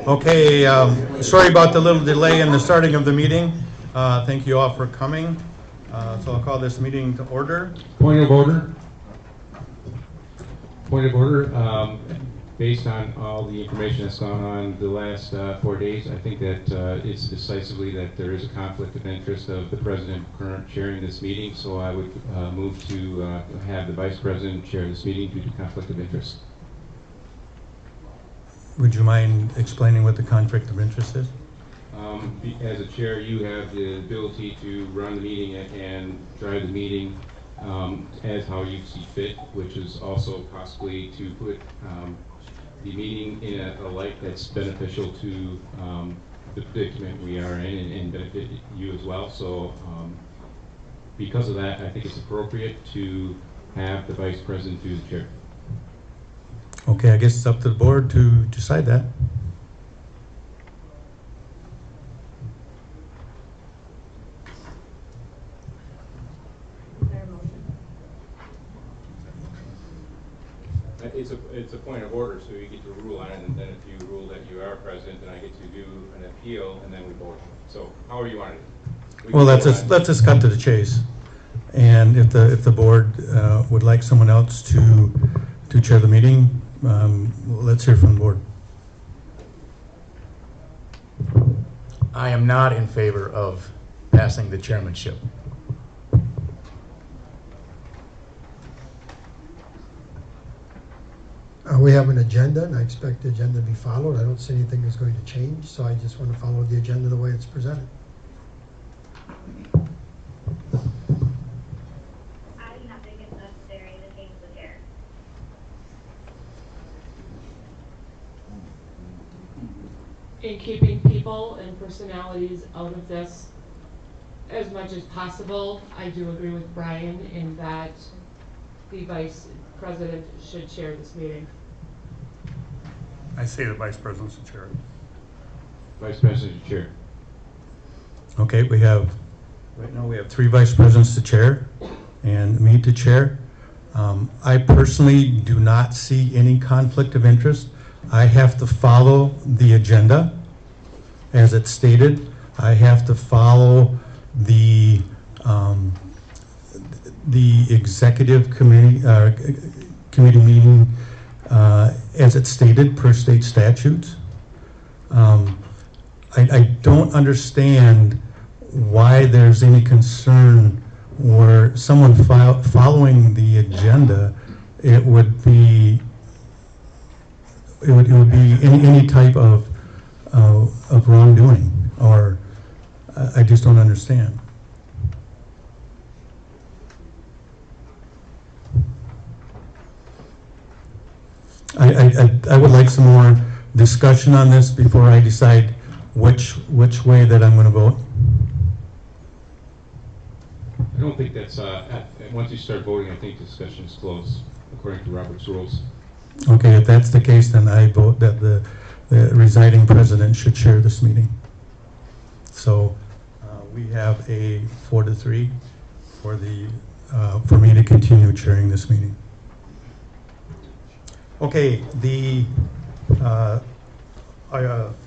Okay, sorry about the little delay in the starting of the meeting. Thank you all for coming. So I'll call this meeting to order. Point of order. Point of order. Based on all the information that's gone on the last 4 days, I think that it's decisively that there is a conflict of interest of the president current chairing this meeting. So I would move to have the vice president chair this meeting due to conflict of interest. Would you mind explaining what the conflict of interest is? As a chair, you have the ability to run the meeting and drive the meeting as how you see fit, which is also possibly to put the meeting in a light that's beneficial to the predicament we are in and benefit you as well. So because of that, I think it's appropriate to have the vice president do the chair. Okay, I guess it's up to the board to decide that. Is there a motion? It's a point of order, so you get to rule on it, and then if you rule that you are president, then I get to do an appeal, and then we vote. So however you want it. Well, let's just cut to the chase. And if the board would like someone else to chair the meeting, let's hear from the board. I am not in favor of passing the chairmanship. We have an agenda, and I expect the agenda to be followed. I don't see anything that's going to change, so I just want to follow the agenda the way it's presented. I do not think it's necessary to change the chair. In keeping people and personalities out of this as much as possible, I do agree with Brian in that the vice president should chair this meeting. I say the vice president's the chair. Vice president chair. Okay, right now we have 3 vice presidents to chair and me to chair. I personally do not see any conflict of interest. I have to follow the agenda as it's stated. I have to follow the executive committee meeting as it's stated per state statutes. I don't understand why there's any concern where someone following the agenda, it would be any type of wrongdoing, or I just don't understand. I would like some more discussion on this before I decide which way that I'm gonna vote. I don't think that's, once you start voting, I think discussion is closed, according to Robert's rules. Okay, if that's the case, then I vote that the residing president should chair this meeting. So we have a 4-3 for me to continue chairing this meeting. Okay, the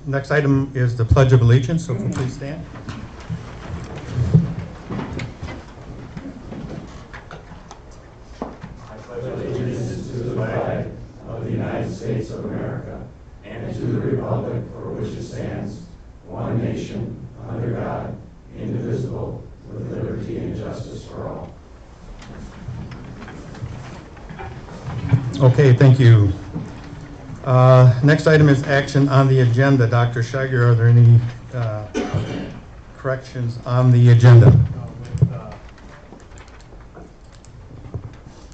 next item is the Pledge of Allegiance, so if you please stand. Allegiance to the flag of the United States of America and to the republic for which it stands, one nation, under God, indivisible, with liberty and justice for all. Okay, thank you. Next item is action on the agenda. Dr. Shiger, are there any corrections on the agenda?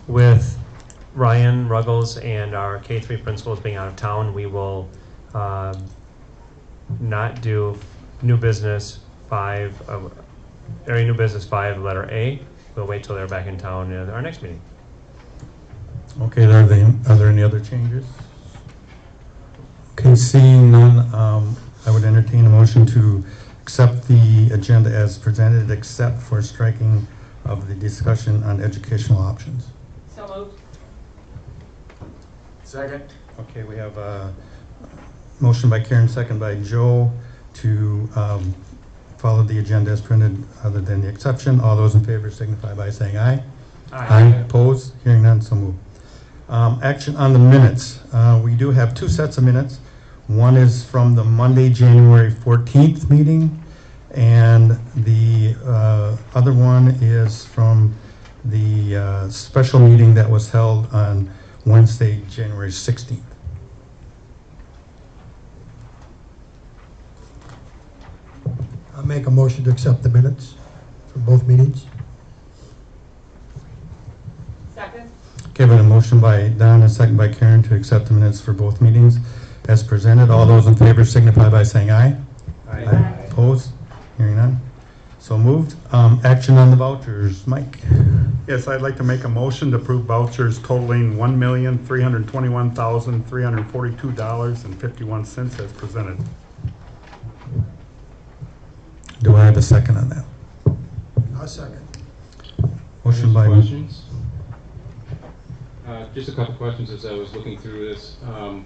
With Ryan Ruggles and our K-3 principals being out of town, we will not do new business 5, area new business 5, letter A. We'll wait till they're back in town at our next meeting. Okay, are there any other changes? Okay, seeing none, I would entertain a motion to accept the agenda as presented, except for striking of the discussion on educational options. So moved. Second. Okay, we have a motion by Karen, second by Joe to follow the agenda as printed other than the exception. All those in favor signify by saying aye. Aye. Opposed? Hearing none, so moved. Action on the minutes. We do have 2 sets of minutes. One is from the Monday, January 14th meeting, and the other one is from the special meeting that was held on Wednesday, January 16th. I'll make a motion to accept the minutes from both meetings. Second? Okay, we have a motion by Don and second by Karen to accept the minutes for both meetings as presented. All those in favor signify by saying aye. Aye. Opposed? Hearing none. So moved. Action on the vouchers. Mike? Yes, I'd like to make a motion to approve vouchers totaling $1,321,342.51 as presented. Do I have a second on that? I'll second. Motion by... Questions? Just a couple questions as I was looking through this.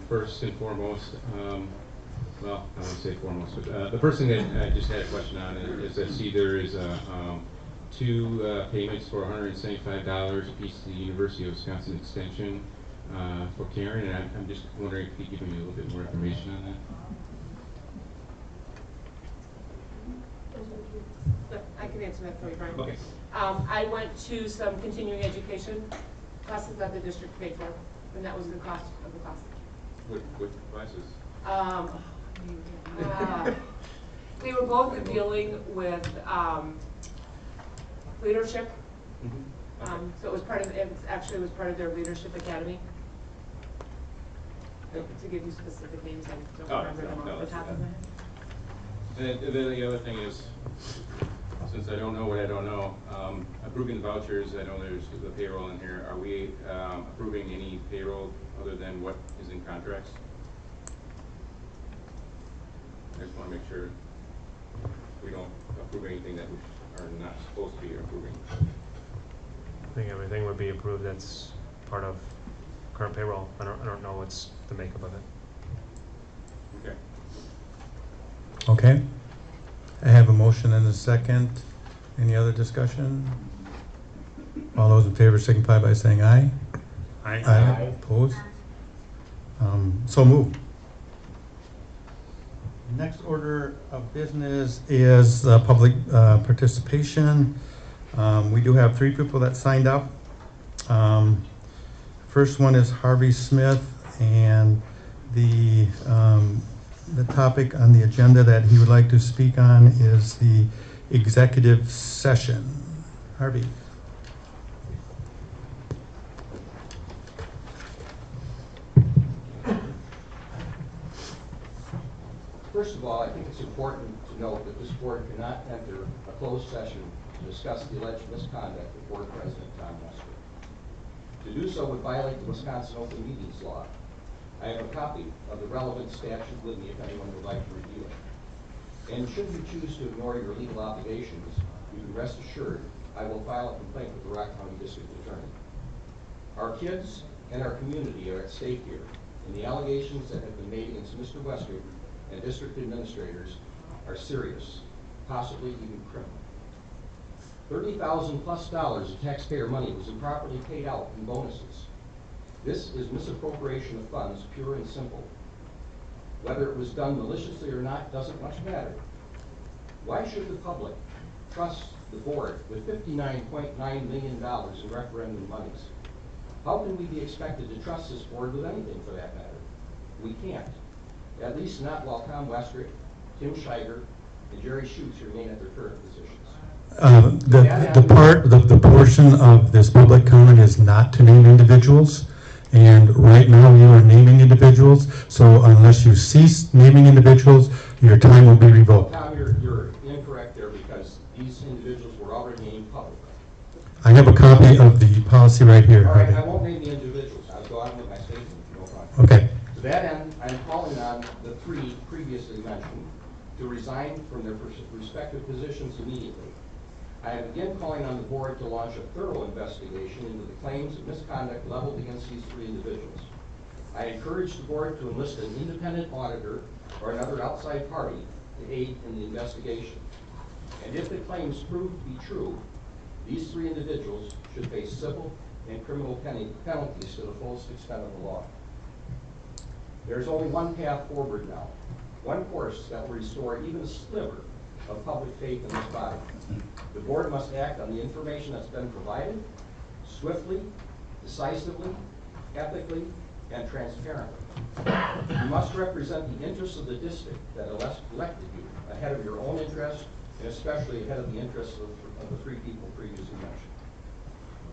First and foremost, well, I won't say foremost, but the first thing that I just had a question on is I see there is 2 payments for $175 apiece to the University of Wisconsin Extension for Karen, and I'm just wondering if you could give me a little bit more information on that. I can answer that for you, Brian. Okay. I went to some continuing education classes that the district paid for, and that was the cost of the class. What classes? We were both dealing with leadership. So it was part of, it actually was part of their leadership academy. To give you specific names, I don't remember them off the top of my head. And then the other thing is, since I don't know what I don't know, approving the vouchers, I know there's the payroll in here. Are we approving any payroll other than what is in contracts? I just want to make sure we don't approve anything that we are not supposed to be approving. I think everything would be approved that's part of current payroll. I don't know what's the makeup of it. Okay. Okay. I have a motion and a second. Any other discussion? All those in favor signify by saying aye. Aye. Opposed? So moved. Next order of business is public participation. We do have 3 people that signed up. First one is Harvey Smith, and the topic on the agenda that he would like to speak on is the executive session. Harvey. First of all, I think it's important to note that this board cannot enter a closed session to discuss the alleged misconduct of Board President Tom Westbrook. To do so would violate the Wisconsin Open Meetings Law. I have a copy of the relevant statute with me if anyone would like to review it. And should you choose to ignore your legal obligations, you can rest assured I will file a complaint with the Rock County District Attorney. Our kids and our community are at stake here, and the allegations that have been made against Mr. Westbrook and district administrators are serious, possibly even criminal. $30,000 plus of taxpayer money was improperly paid out in bonuses. This is misappropriation of funds, pure and simple. Whether it was done maliciously or not doesn't much matter. Why should the public trust the board with $59.9 million in referendum monies? How can we be expected to trust this board with anything for that matter? We can't. At least not while Tom Westrick, Tim Scheiger, and Jerry Schutz remain at their current positions. The portion of this public comment is not to name individuals, and right now you are naming individuals, so unless you cease naming individuals, your time will be revoked. Tom, you're incorrect there because these individuals were already named publicly. I have a copy of the policy right here. All right, I won't name the individuals. I'll go on with my statement, no problem. Okay. To that end, I'm calling on the three previously mentioned to resign from their respective positions immediately. I am again calling on the board to launch a thorough investigation into the claims of misconduct leveled against these three individuals. I encourage the board to enlist an independent auditor or another outside party to aid in the investigation. And if the claims prove to be true, these three individuals should face civil and criminal penalties to the fullest extent of the law. There's only one path forward now, one course that will restore even a sliver of public faith in this body. The board must act on the information that's been provided, swiftly, decisively, ethically, and transparently. You must represent the interests of the district that elected you ahead of your own interests, and especially ahead of the interests of the three people previously mentioned.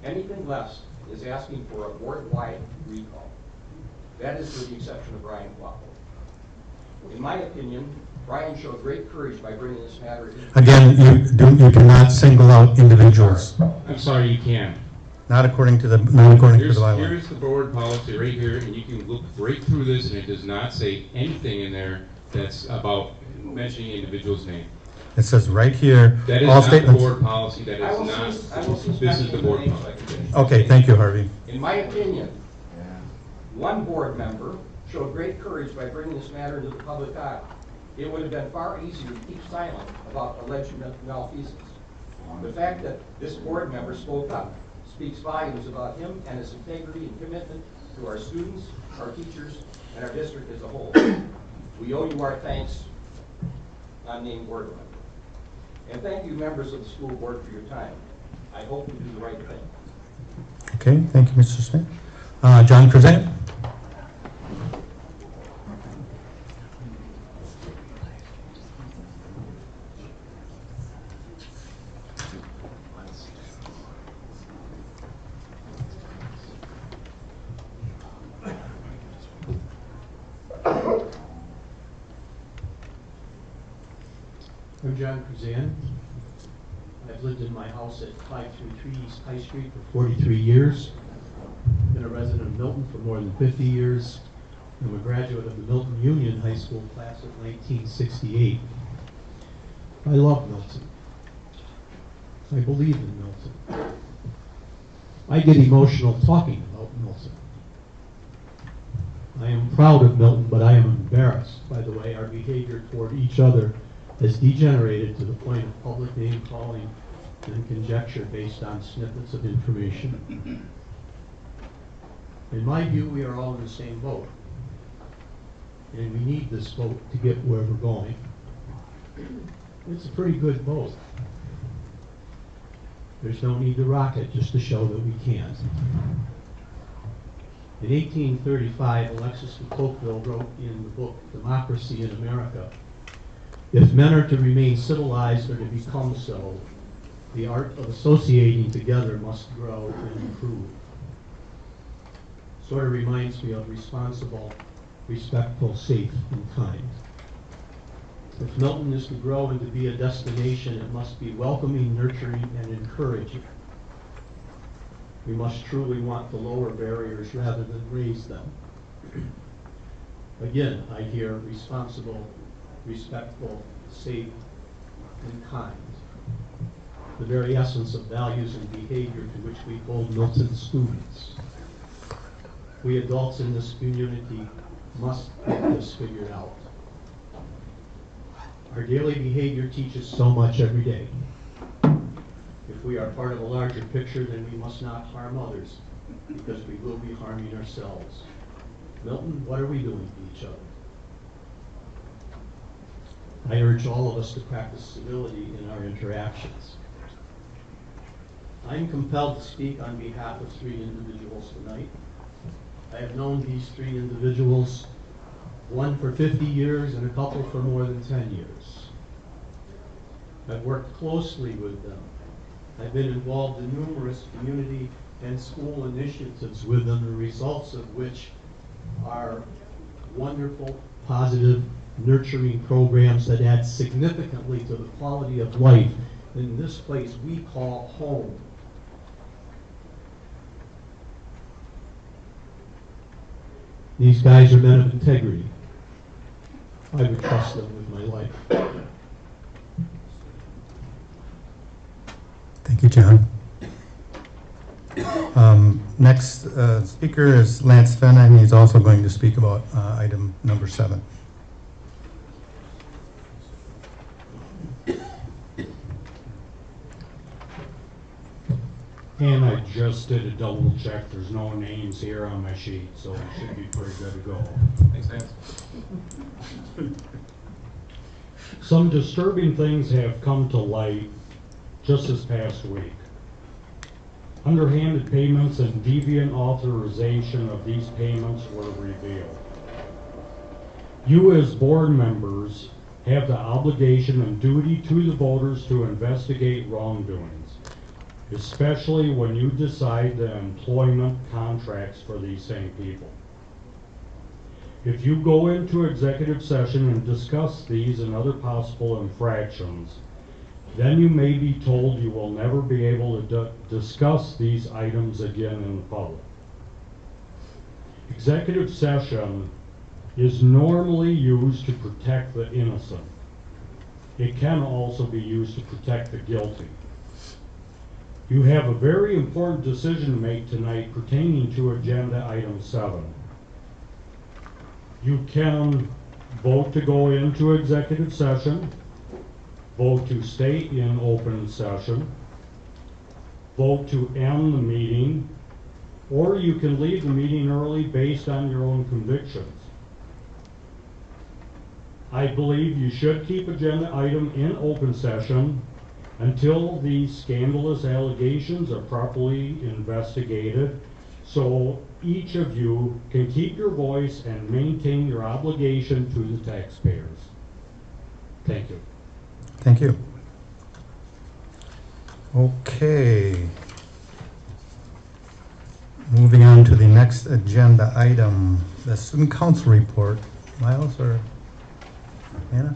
Anything less is asking for a board-wide recall. That is with the exception of Brian Waffle. In my opinion, Brian showed great courage by bringing this matter in. Again, you cannot single out individuals. I'm sorry, you can't. Not according to the bylaw. Here's the board policy right here, and you can look right through this, and it does not say anything in there that's about mentioning individual's name. It says right here, That is all not statements. the board policy. That is not. This is the board policy. Okay, thank you, Harvey. In my opinion, one board member showed great courage by bringing this matter into the public eye. It would have been far easier to keep silent about alleged malfeasance. The fact that this board member spoke up speaks volumes about him and his integrity and commitment to our students, our teachers, and our district as a whole. We owe you our thanks, unnamed board member. And thank you, members of the school board, for your time. I hope you do the right thing. Okay, thank you, Mr. Smith. John Krzan. I'm John Krzan. I've lived in my house at 533 East High Street for 43 years. Been a resident of Milton for more than 50 years. I'm a graduate of the Milton Union High School class of 1968. I love Milton. I believe in Milton. I get emotional talking about Milton. I am proud of Milton, but I am embarrassed by the way our behavior toward each other has degenerated to the point of public name calling and conjecture based on snippets of information. In my view, we are all in the same boat. And we need this boat to get where we're going. It's a pretty good boat. There's no need to rock it just to show that we can't. In 1835, Alexis de Tocqueville wrote in the book Democracy in America, "If men are to remain civilized or to become so, the art of associating together must grow and improve." Sort of reminds me of responsible, respectful, safe, and kind. If Milton is to grow and to be a destination, it must be welcoming, nurturing, and encouraging. We must truly want to lower barriers rather than raise them. Again, I hear responsible, respectful, safe, and kind. The very essence of values and behavior to which we hold Milton students. We adults in this community must get this figured out. Our daily behavior teaches so much every day. If we are part of a larger picture, then we must not harm others, because we will be harming ourselves. Milton, what are we doing to each other? I urge all of us to practice civility in our interactions. I'm compelled to speak on behalf of 3 individuals tonight. I have known these 3 individuals, one for 50 years and a couple for more than 10 years. I've worked closely with them. I've been involved in numerous community and school initiatives with them, the results of which are wonderful, positive, nurturing programs that add significantly to the quality of life in this place we call home. These guys are men of integrity. I would trust them with my life. Thank you, John. Next speaker is Lance Fenna, and he's also going to speak about item number 7. And I just did a double check. There's no names here on my sheet, so it should be pretty good to go. Thanks, Lance. Some disturbing things have come to light just this past week. Underhanded payments and deviant authorization of these payments were revealed. You as board members have the obligation and duty to the voters to investigate wrongdoings, especially when you decide the employment contracts for these same people. If you go into executive session and discuss these and other possible infractions, then you may be told you will never be able to discuss these items again in the public. Executive session is normally used to protect the innocent. It can also be used to protect the guilty. You have a very important decision to make tonight pertaining to agenda item 7. You can vote to go into executive session, vote to stay in open session, vote to end the meeting, or you can leave the meeting early based on your own convictions. I believe you should keep agenda item in open session until these scandalous allegations are properly investigated, so each of you can keep your voice and maintain your obligation to the taxpayers. Thank you. Thank you. Okay. Moving on to the next agenda item, the student council report. Miles or Anna?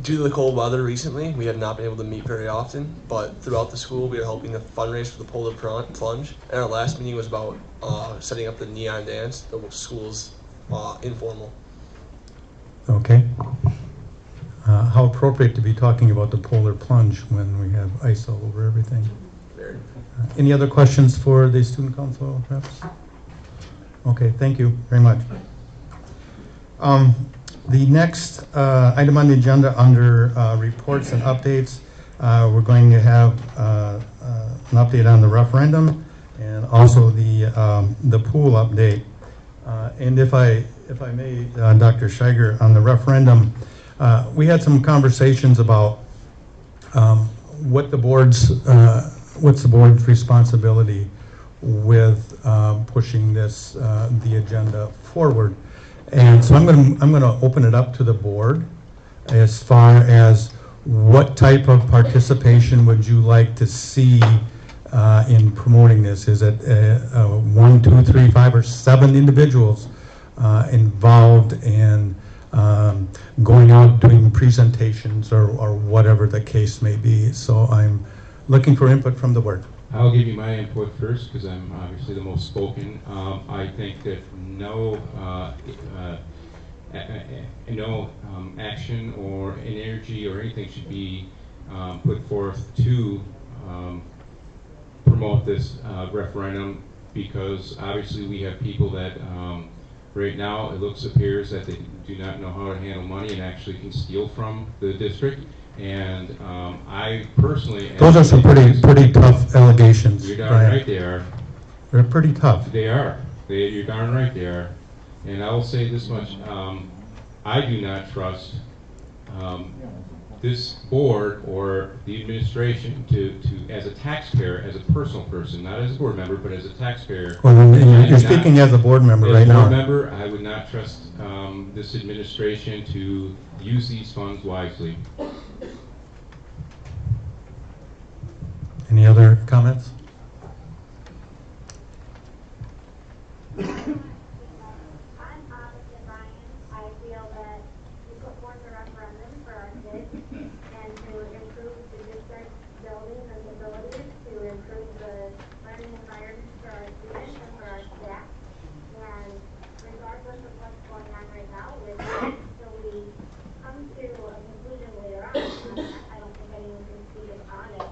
Due to the cold weather recently, we have not been able to meet very often, but throughout the school we are helping to fundraise for the Polar Plunge, and our last meeting was about setting up the neon dance, the school's informal. Okay. How appropriate to be talking about the Polar Plunge when we have ice all over everything. Very. Any other questions for the student council reps? Okay, thank you very much. The next item on the agenda under reports and updates, we're going to have an update on the referendum and also the pool update. And if I may, Dr. Scheiger, on the referendum, we had some conversations about what's the board's responsibility with pushing this the agenda forward. And so I'm going to open it up to the board as far as what type of participation would you like to see in promoting this? Is it 1, 2, 3, 5, or 7 individuals involved in going out doing presentations or whatever the case may be. So I'm looking for input from the board. I'll give you my input first because I'm obviously the most spoken. I think that no action or energy or anything should be put forth to promote this referendum, because obviously we have people that right now appears that they do not know how to handle money and actually can steal from the district. And I personally... Those are some pretty tough allegations. You're darn Brian. right they are. They're pretty tough. They are. You're darn right they are. And I will say this much. I do not trust this board or the administration to, as a taxpayer, as a personal person, not as a board member, but as a taxpayer. Well, you're speaking as a board member right now. As a board member, I would not trust this administration to use these funds wisely. Any other comments? I'm honest and Brian. I feel that we put forth a referendum for our kids and to improve the district buildings and facilities, to improve the learning environment for our students and for our staff. And regardless of what's going on right now, with until we come to a conclusion later on, I don't think anyone can speak on it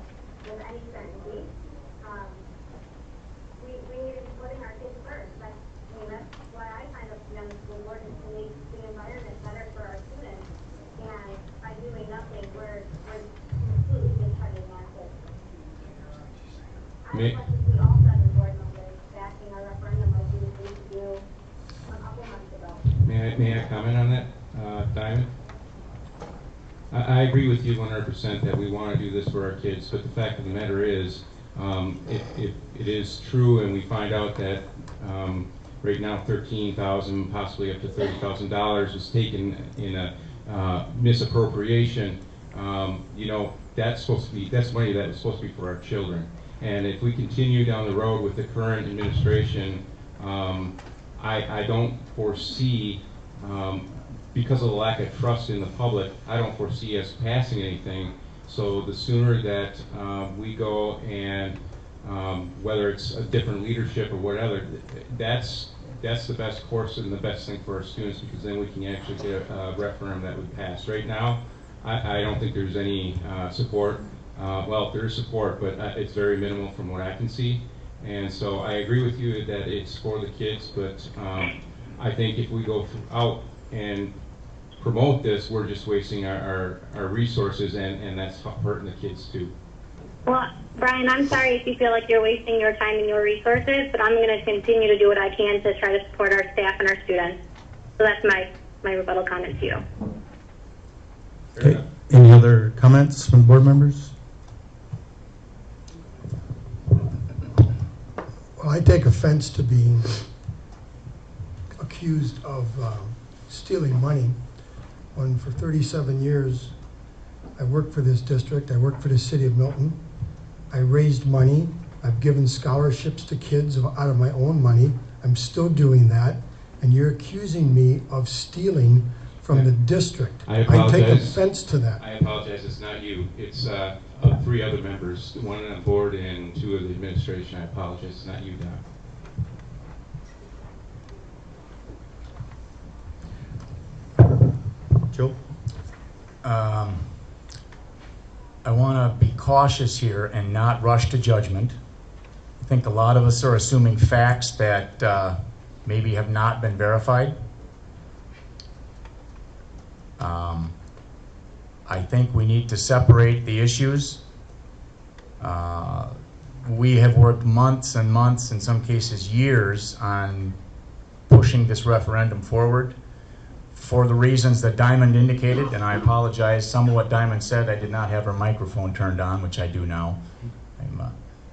with any certainty. We need to be putting our kids first. That's why I signed up to be on the school board, is to make the environment better for our students. And by doing nothing, we're completely discarding our kids. I would like to see all 7 board members backing our referendum like we agreed to do a couple months ago. May I comment on that, Diamond? I agree with you 100% that we want to do this for our kids, but the fact of the matter is, if it is true and we find out that right now $13,000, possibly up to $30,000 is taken in a misappropriation, that's money that is supposed to be for our children. And if we continue down the road with the current administration, I don't foresee, because of the lack of trust in the public, I don't foresee us passing anything. So the sooner that we go and whether it's a different leadership or whatever, that's the best course and the best thing for our students, because then we can actually get a referendum that would pass. Right now, I don't think there's any support. Well, there is support, but it's very minimal from what I can see. And so I agree with you that it's for the kids, but I think if we go out and promote this, we're just wasting our resources, and that's hurting the kids too. Well, Brian, I'm sorry if you feel like you're wasting your time and your resources, but I'm going to continue to do what I can to try to support our staff and our students. So that's my rebuttal comment to you. Okay. Any other comments from board members? Well, I take offense to being accused of stealing money when for 37 years I worked for this district, I worked for the city of Milton. I raised money, I've given scholarships to kids out of my own money. I'm still doing that, and you're accusing me of stealing from the district. I apologize. I take offense to that. I apologize, it's not you. It's 3 other members, 1 on the board and 2 of the administration. I apologize, it's not you, Don. Joe? I want to be cautious here and not rush to judgment. I think a lot of us are assuming facts that maybe have not been verified. I think we need to separate the issues. We have worked months and months, in some cases years, on pushing this referendum forward for the reasons that Diamond indicated, and I apologize, some of what Diamond said, I did not have her microphone turned on, which I do now. I'm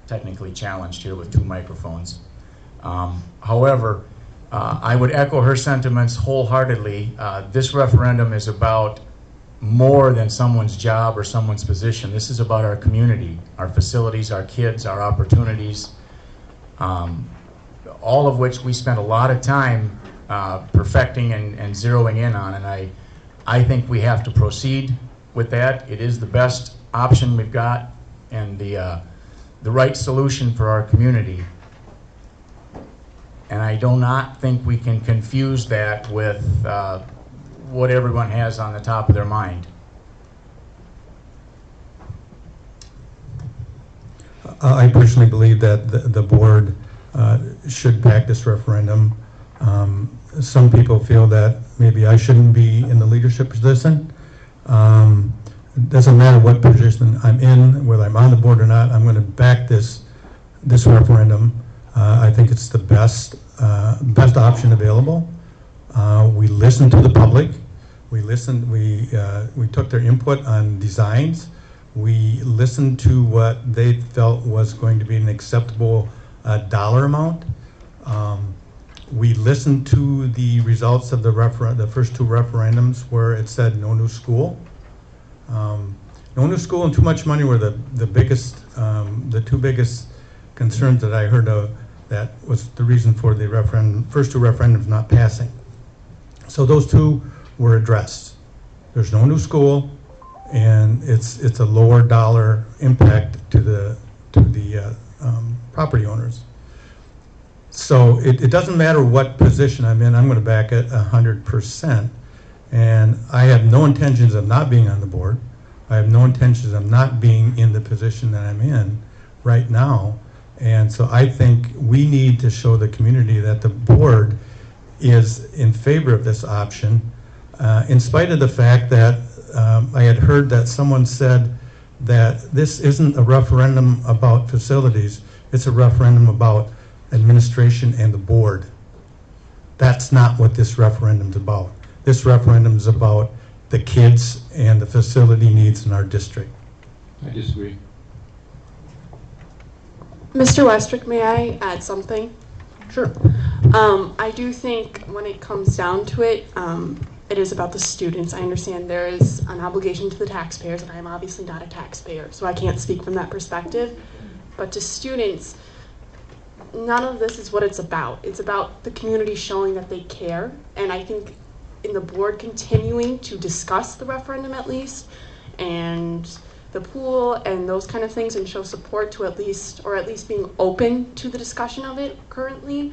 technically challenged here with 2 microphones. However, I would echo her sentiments wholeheartedly. This referendum is about more than someone's job or someone's position. This is about our community, our facilities, our kids, our opportunities, all of which we spent a lot of time perfecting and zeroing in on, and I think we have to proceed with that. It is the best option we've got and the right solution for our community. And I do not think we can confuse that with what everyone has on the top of their mind. I personally believe that the board should back this referendum. Some people feel that maybe I shouldn't be in the leadership position. It doesn't matter what position I'm in, whether I'm on the board or not, I'm going to back this referendum. I think it's the best option available. We listened to the public. We listened. We took their input on designs. We listened to what they felt was going to be an acceptable dollar amount. We listened to the results of the first two referendums where it said no new school. No new school and too much money were the two biggest concerns that I heard of. That was the reason for the first two referendums not passing. So those two were addressed. There's no new school, and it's a lower dollar impact to the property owners. So it doesn't matter what position I'm in, I'm going to back it 100%. And I have no intentions of not being on the board. I have no intentions of not being in the position that I'm in right now. And so I think we need to show the community that the board is in favor of this option, in spite of the fact that I had heard that someone said that this isn't a referendum about facilities, it's a referendum about administration and the board. That's not what this referendum's about. This referendum is about the kids and the facility needs in our district. I disagree. Mr. Westrick, may I add something? Sure. I do think when it comes down to it, it is about the students. I understand there is an obligation to the taxpayers, and I am obviously not a taxpayer, so I can't speak from that perspective. But to students, none of this is what it's about. It's about the community showing that they care, and I think in the board continuing to discuss the referendum at least, and the pool and those kind of things, and show support to at least being open to the discussion of it currently,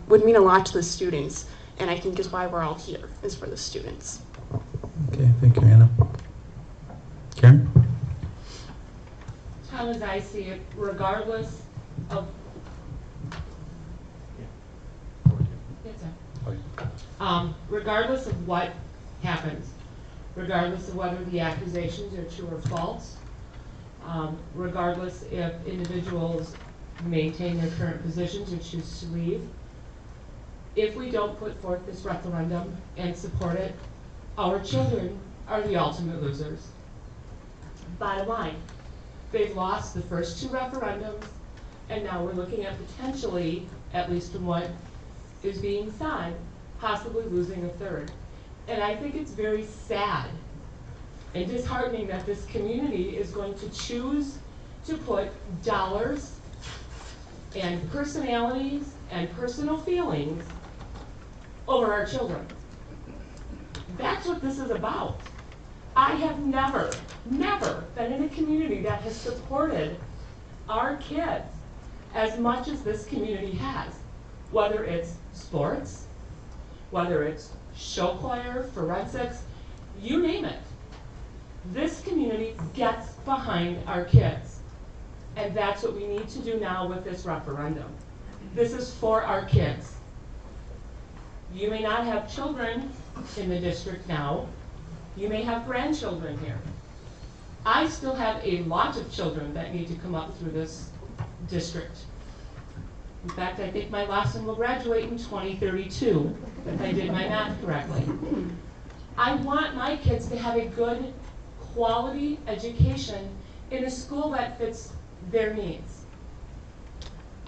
would mean a lot to the students, and I think is why we're all here, is for the students. Okay, thank you, Anna. Karen? Tom, as I see it, regardless of regardless of what happens, regardless of whether the accusations are true or false, regardless if individuals maintain their current positions or choose to leave, if we don't put forth this referendum and support it, our children are the ultimate losers. Bottom line, they've lost the first two referendums, and now we're looking at potentially, at least from what is being said, possibly losing a third. And I think it's very sad and disheartening that this community is going to choose to put dollars and personalities and personal feelings over our children. That's what this is about. I have never been in a community that has supported our kids as much as this community has, whether it's sports, whether it's show choir, forensics, you name it. This community gets behind our kids. And that's what we need to do now with this referendum. This is for our kids. You may not have children in the district now. You may have grandchildren here. I still have a lot of children that need to come up through this district. In fact, I think my last one will graduate in 2032, if I did my math correctly. I want my kids to have a good quality education in a school that fits their needs.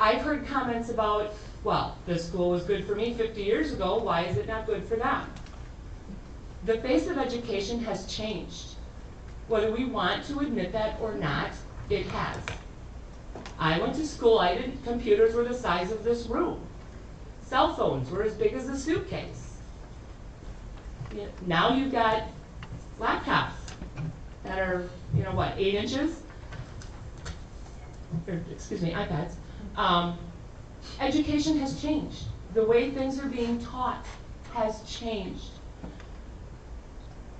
I've heard comments about, well, this school was good for me 50 years ago, why is it not good for them? The face of education has changed. Whether we want to admit that or not, it has. I went to school, computers were the size of this room. cell phones were as big as a suitcase. Now you've got laptops that are, 8 inches? Or, excuse me, iPads. Education has changed. The way things are being taught has changed.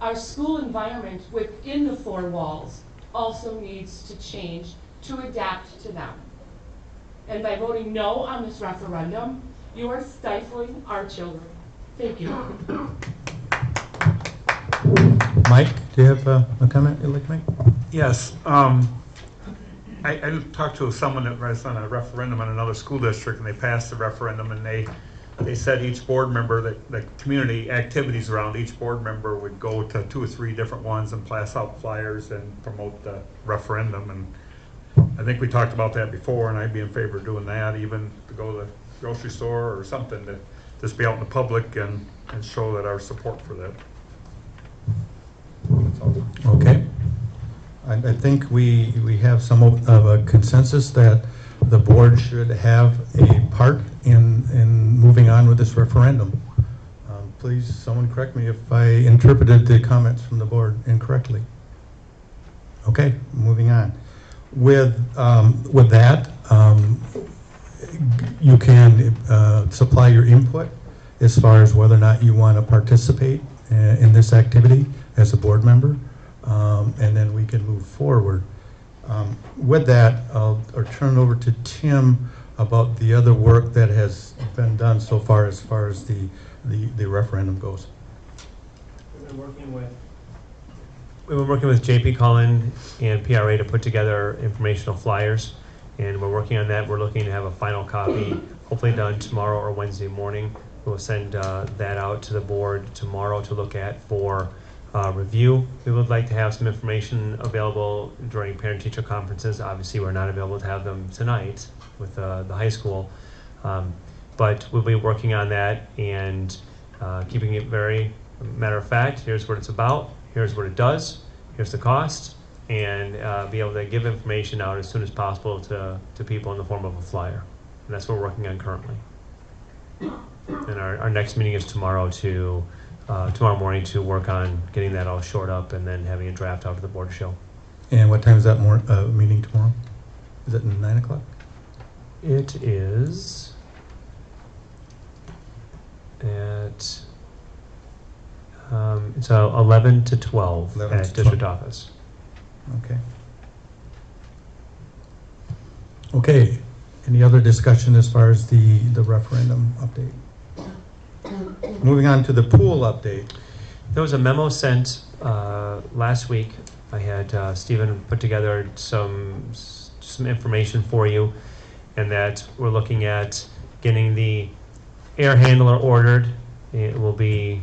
Our school environment within the four walls also needs to change to adapt to them. And by voting no on this referendum, you are stifling our children. Thank you. Mike, do you have a comment you'd like to make? Yes. I talked to someone that was on a referendum in another school district, and they passed the referendum, and they said each board member, that the community activities around each board member would go to 2 or 3 different ones and pass out flyers and promote the referendum. And I think we talked about that before, and I'd be in favor of doing that, even to go to the grocery store or something, to just be out in the public and show that our support for that. That's all. Okay. I think we have some of a consensus that the board should have a part in moving on with this referendum. Please, someone correct me if I interpreted the comments from the board incorrectly. Okay, moving on. With that, you can supply your input as far as whether or not you want to participate in this activity as a board member. And then we can move forward. With that, I'll turn it over to Tim about the other work that has been done so far as the referendum goes. We've been working with JP Cullen and PRA to put together informational flyers, and we're working on that. We're looking to have a final copy hopefully done tomorrow or Wednesday morning. We'll send that out to the board tomorrow to look at for review. We would like to have some information available during parent-teacher conferences. Obviously, we're not available to have them tonight with the high school, but we'll be working on that and keeping it very matter of fact. Here's what it's about. Here's what it does. Here's the cost, and be able to give information out as soon as possible to people in the form of a flyer. And that's what we're working on currently. And our next meeting is tomorrow morning to work on getting that all shored up and then having a draft out to the board to show. And what time is that meeting tomorrow? Is it 9 o'clock? It is at it's 11 to 12 11 at to district 12. office. Okay. Okay. Any other discussion as far as the referendum update? Moving on to the pool update. There was a memo sent last week. I had Stephen put together some information for you, and that we're looking at getting the air handler ordered. It will be,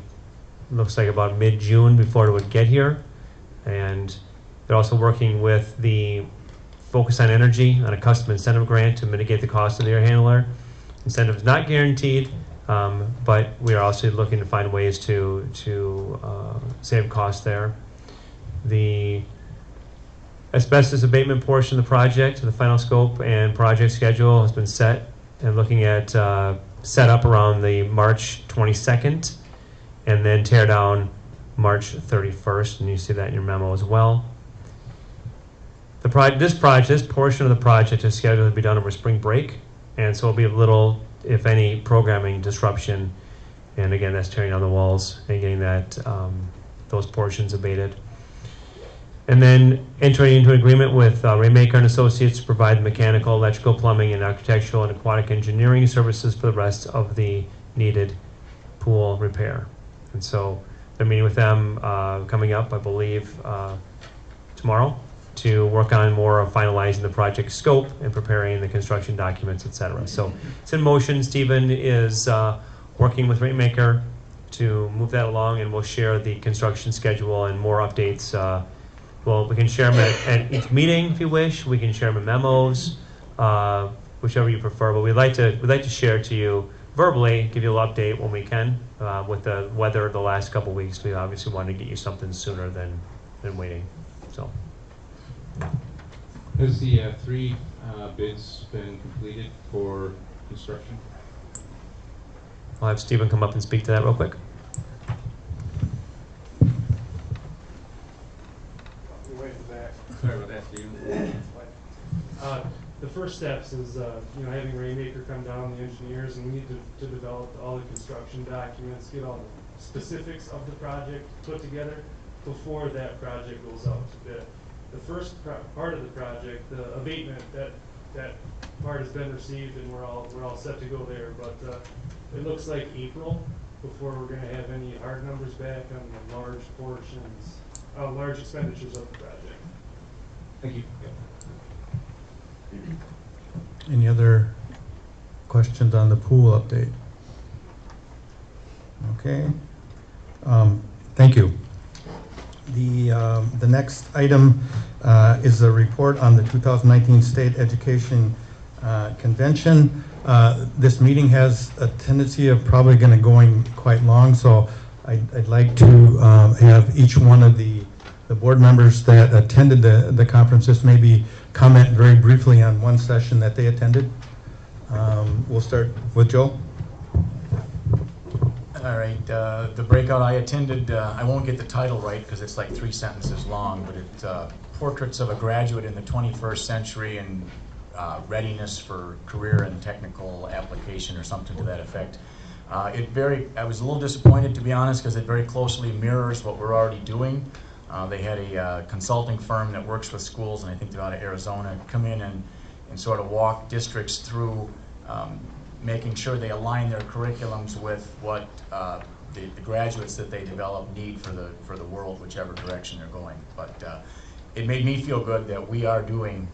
looks like about mid-June before it would get here. And they're also working with the Focus on Energy on a custom incentive grant to mitigate the cost of the air handler. Incentive is not guaranteed, but we are also looking to find ways to save costs there. The asbestos abatement portion of the project, the final scope and project schedule has been set, and looking at set up around the March 22nd and then tear down March 31st, and you see that in your memo as well. This portion of the project is scheduled to be done over spring break, and so it'll be little, if any, programming disruption. And again, that's tearing down the walls and getting that those portions abated. And then entering into an agreement with Rainmaker and Associates to provide the mechanical, electrical, plumbing, and architectural and aquatic engineering services for the rest of the needed pool repair. And so they're meeting with them coming up, I believe, tomorrow, to work on more of finalizing the project scope and preparing the construction documents, etc. So it's in motion. Stephen is working with Rainmaker to move that along, and we'll share the construction schedule and more updates. Well, we can share them at each meeting if you wish. We can share them in memos, whichever you prefer. But we'd like to share to you verbally, give you a little update when we can. With the weather the last couple of weeks, we obviously wanted to get you something sooner than waiting. So. Has the 3 bids been completed for construction? I'll have Stephen come up and speak to that real quick. Sorry about that, Steve. The first steps is, having Rainmaker come down, the engineers, and we need to develop all the construction documents, get all the specifics of the project put together before that project goes out to bid. The first part of the project, the abatement, that part has been received, and we're all set to go there. But it looks like April before we're going to have any hard numbers back on the large portions, large expenditures of the project. Thank you. Any other questions on the pool update? Okay. Thank you. The next item is a report on the 2019 State Education Convention. This meeting has a tendency of probably going to going quite long, so I'd like to have each one of the board members that attended the conferences maybe comment very briefly on one session that they attended. We'll start with Joe. All right, the breakout I attended, I won't get the title right because it's like 3 sentences long, but it's Portraits of a Graduate in the 21st Century and Readiness for Career and Technical Application or something to that effect. I was a little disappointed, to be honest, because it very closely mirrors what we're already doing. They had a consulting firm that works with schools, and I think they're out of Arizona, come in and sort of walk districts through making sure they align their curriculums with what the graduates that they develop need for the world, whichever direction they're going. But it made me feel good that we are doing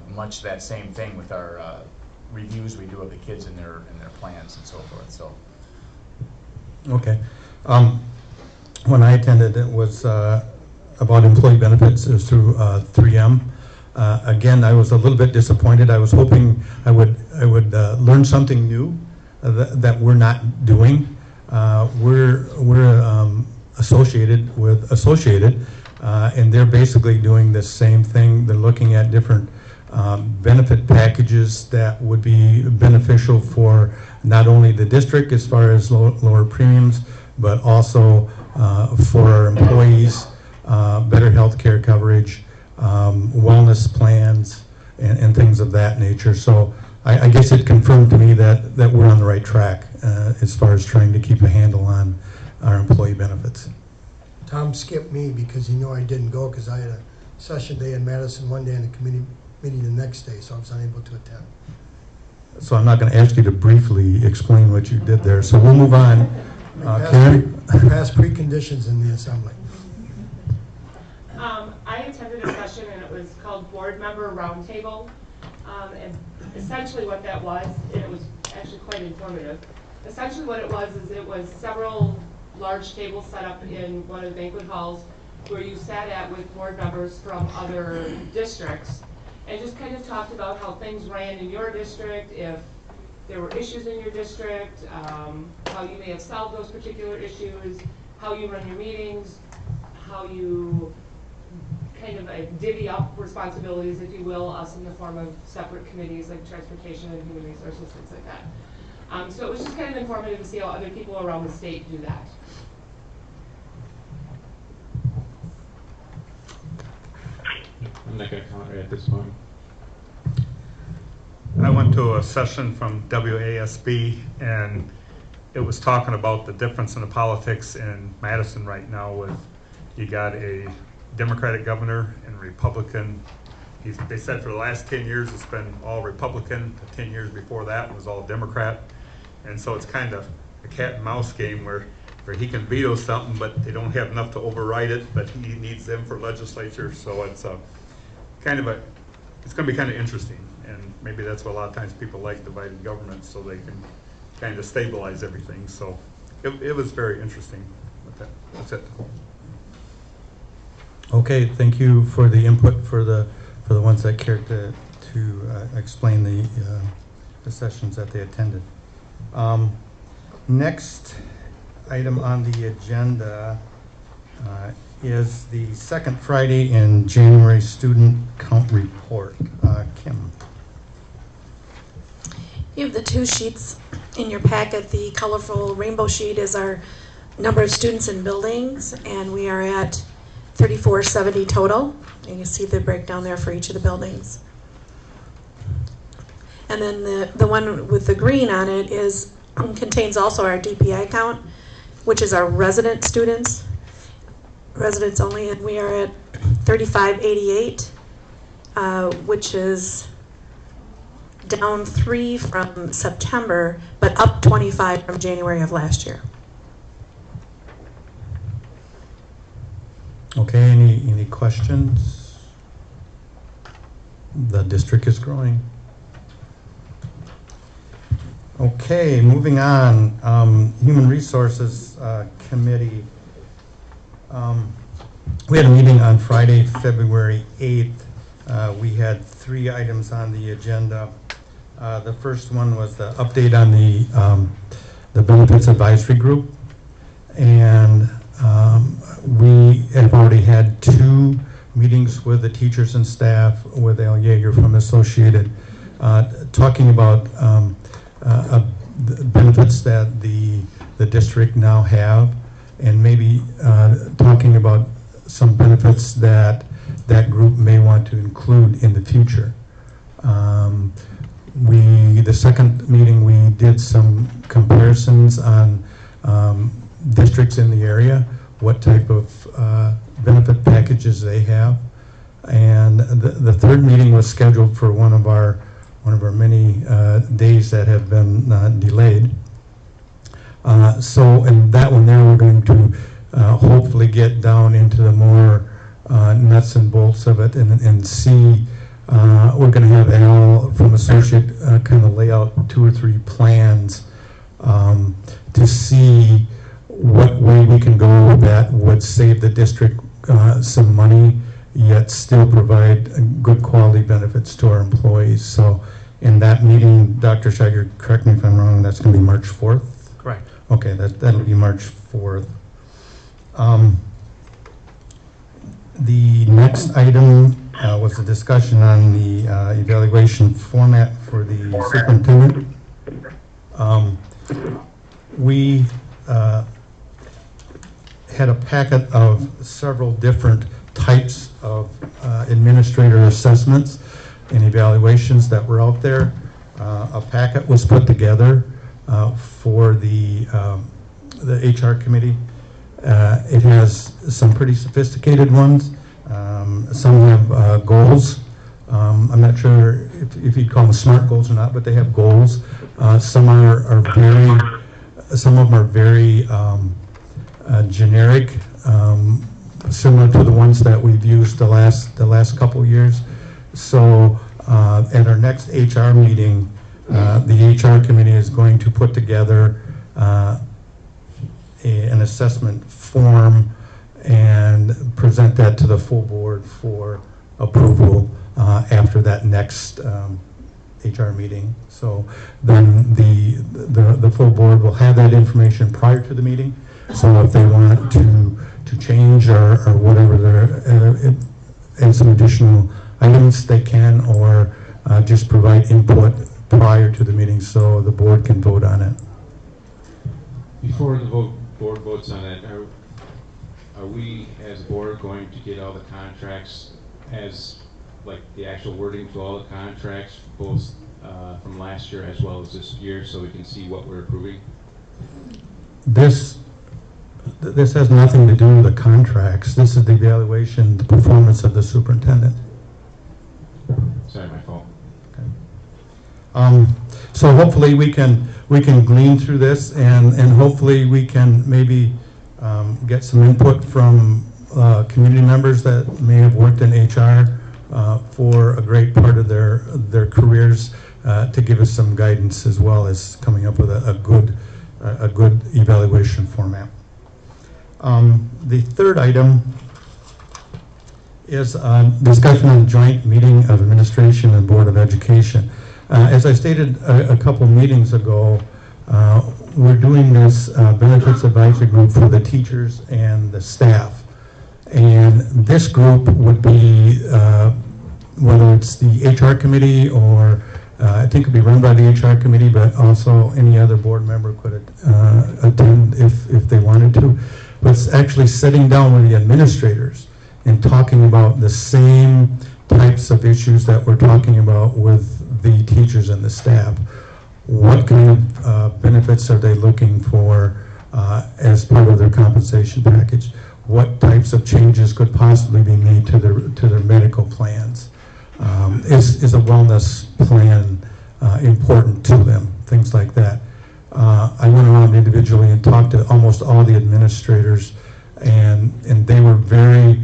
much that same thing with our reviews we do of the kids and their plans and so forth. So. Okay. When I attended, it was about employee benefits. It was through 3M. Again, I was a little bit disappointed. I was hoping I would learn something new that we're not doing. We're associated with Associated, and they're basically doing the same thing. They're looking at different benefit packages that would be beneficial for not only the district as far as lower premiums, but also for our employees, better health care coverage, wellness plans, and things of that nature. So I guess it confirmed to me that we're on the right track as far as trying to keep a handle on our employee benefits. Tom skipped me because he knew I didn't go because I had a session day in Madison one day and a committee meeting the next day, so I was unable to attend. So I'm not going to ask you to briefly explain what you did there. So we'll move on. Karen? Past preconditions in the assembly. I attended a session and it was called Board Member Roundtable. And essentially what that was, and it was actually quite informative, essentially what it was several large tables set up in one of the banquet halls where you sat at with board members from other districts and just kind of talked about how things ran in your district, if there were issues in your district, how you may have solved those particular issues, how you run your meetings, how you kind of divvy up responsibilities, if you will, us in the form of separate committees like transportation and human resources, things like that. So it was just kind of informative to see how other people around the state do that. I'm not going to comment right at this point. I went to a session from WASB, and it was talking about the difference in the politics in Madison right now with you got a Democratic governor and Republican. They said for the last 10 years it's been all Republican. The 10 years before that was all Democrat. And so it's kind of a cat and mouse game where he can veto something, but they don't have enough to override it, but he needs them for legislature. So it's it's going to be kind of interesting. And maybe that's what a lot of times people like divided government, so they can kind of stabilize everything. So it was very interesting with that. That's it. Okay, thank you for the input for the ones that cared to explain the sessions that they attended. Next item on the agenda is the second Friday in January student count report. Kim. You have the two sheets In your packet, the colorful rainbow sheet is our number of students and buildings, and we are at 3470 total. And you see the breakdown there for each of the buildings. And then the one with the green on it is contains also our DPI count, which is our resident students, residents only, and we are at 3588, which is down 3 from September, but up 25 from January of last year. Okay, any questions? The district is growing. Okay, moving on. Human Resources Committee. We had a meeting on Friday, February 8th. We had 3 items on the agenda. The first one was the update on the Benefits Advisory Group. And we have already had 2 meetings with the teachers and staff, with Al Yeager from Associated, talking about the benefits that the district now have, and maybe talking about some benefits that that group may want to include in the future. The second meeting, we did some comparisons on districts in the area, what type of benefit packages they have. And the third meeting was scheduled for one of our many days that have been delayed. So in that one there, we're going to hopefully get down into the more nuts and bolts of it and see. We're going to have Al from Associate kind of lay out 2 or 3 plans to see what way we can go that would save the district some money, yet still provide good quality benefits to our employees. So in that meeting, Dr. Scheiger, correct me if I'm wrong, that's going to be March 4th? Correct. Okay, that'll be March 4th. The next item was a discussion on the evaluation format for the superintendent. We had a packet of several different types of administrator assessments and evaluations that were out there. A packet was put together for the HR committee. It has some pretty sophisticated ones. Some have goals. I'm not sure if you'd call them SMART goals or not, but they have goals. Some of them are very generic, similar to the ones that we've used the last couple of years. So at our next HR meeting, the HR committee is going to put together an assessment form and present that to the full board for approval after that next HR meeting. So then the full board will have that information prior to the meeting. So if they want to change or whatever, and some additional items they can, or just provide input prior to the meeting so the board can vote on it. Before the board votes on it, are we as a board going to get all the contracts as like the actual wording to all the contracts, both from last year as well as this year, so we can see what we're approving? This has nothing to do with the contracts. This is the evaluation, the performance of the superintendent. Sorry, my fault. Okay. So hopefully we can glean through this, and hopefully we can maybe get some input from community members that may have worked in HR for a great part of their careers to give us some guidance, as well as coming up with a good evaluation format. The third item is discussion on joint meeting of administration and Board of Education. As I stated a couple meetings ago, we're doing this benefits advisory group for the teachers and the staff. And this group would be, whether it's the HR committee or I think it'd be run by the HR committee, but also any other board member could attend if they wanted to. But it's actually sitting down with the administrators and talking about the same types of issues that we're talking about with the teachers and the staff. What kind of benefits are they looking for as part of their compensation package? What types of changes could possibly be made to their medical plans? Is a wellness plan important to them? Things like that. I went around individually and talked to almost all the administrators, and they were very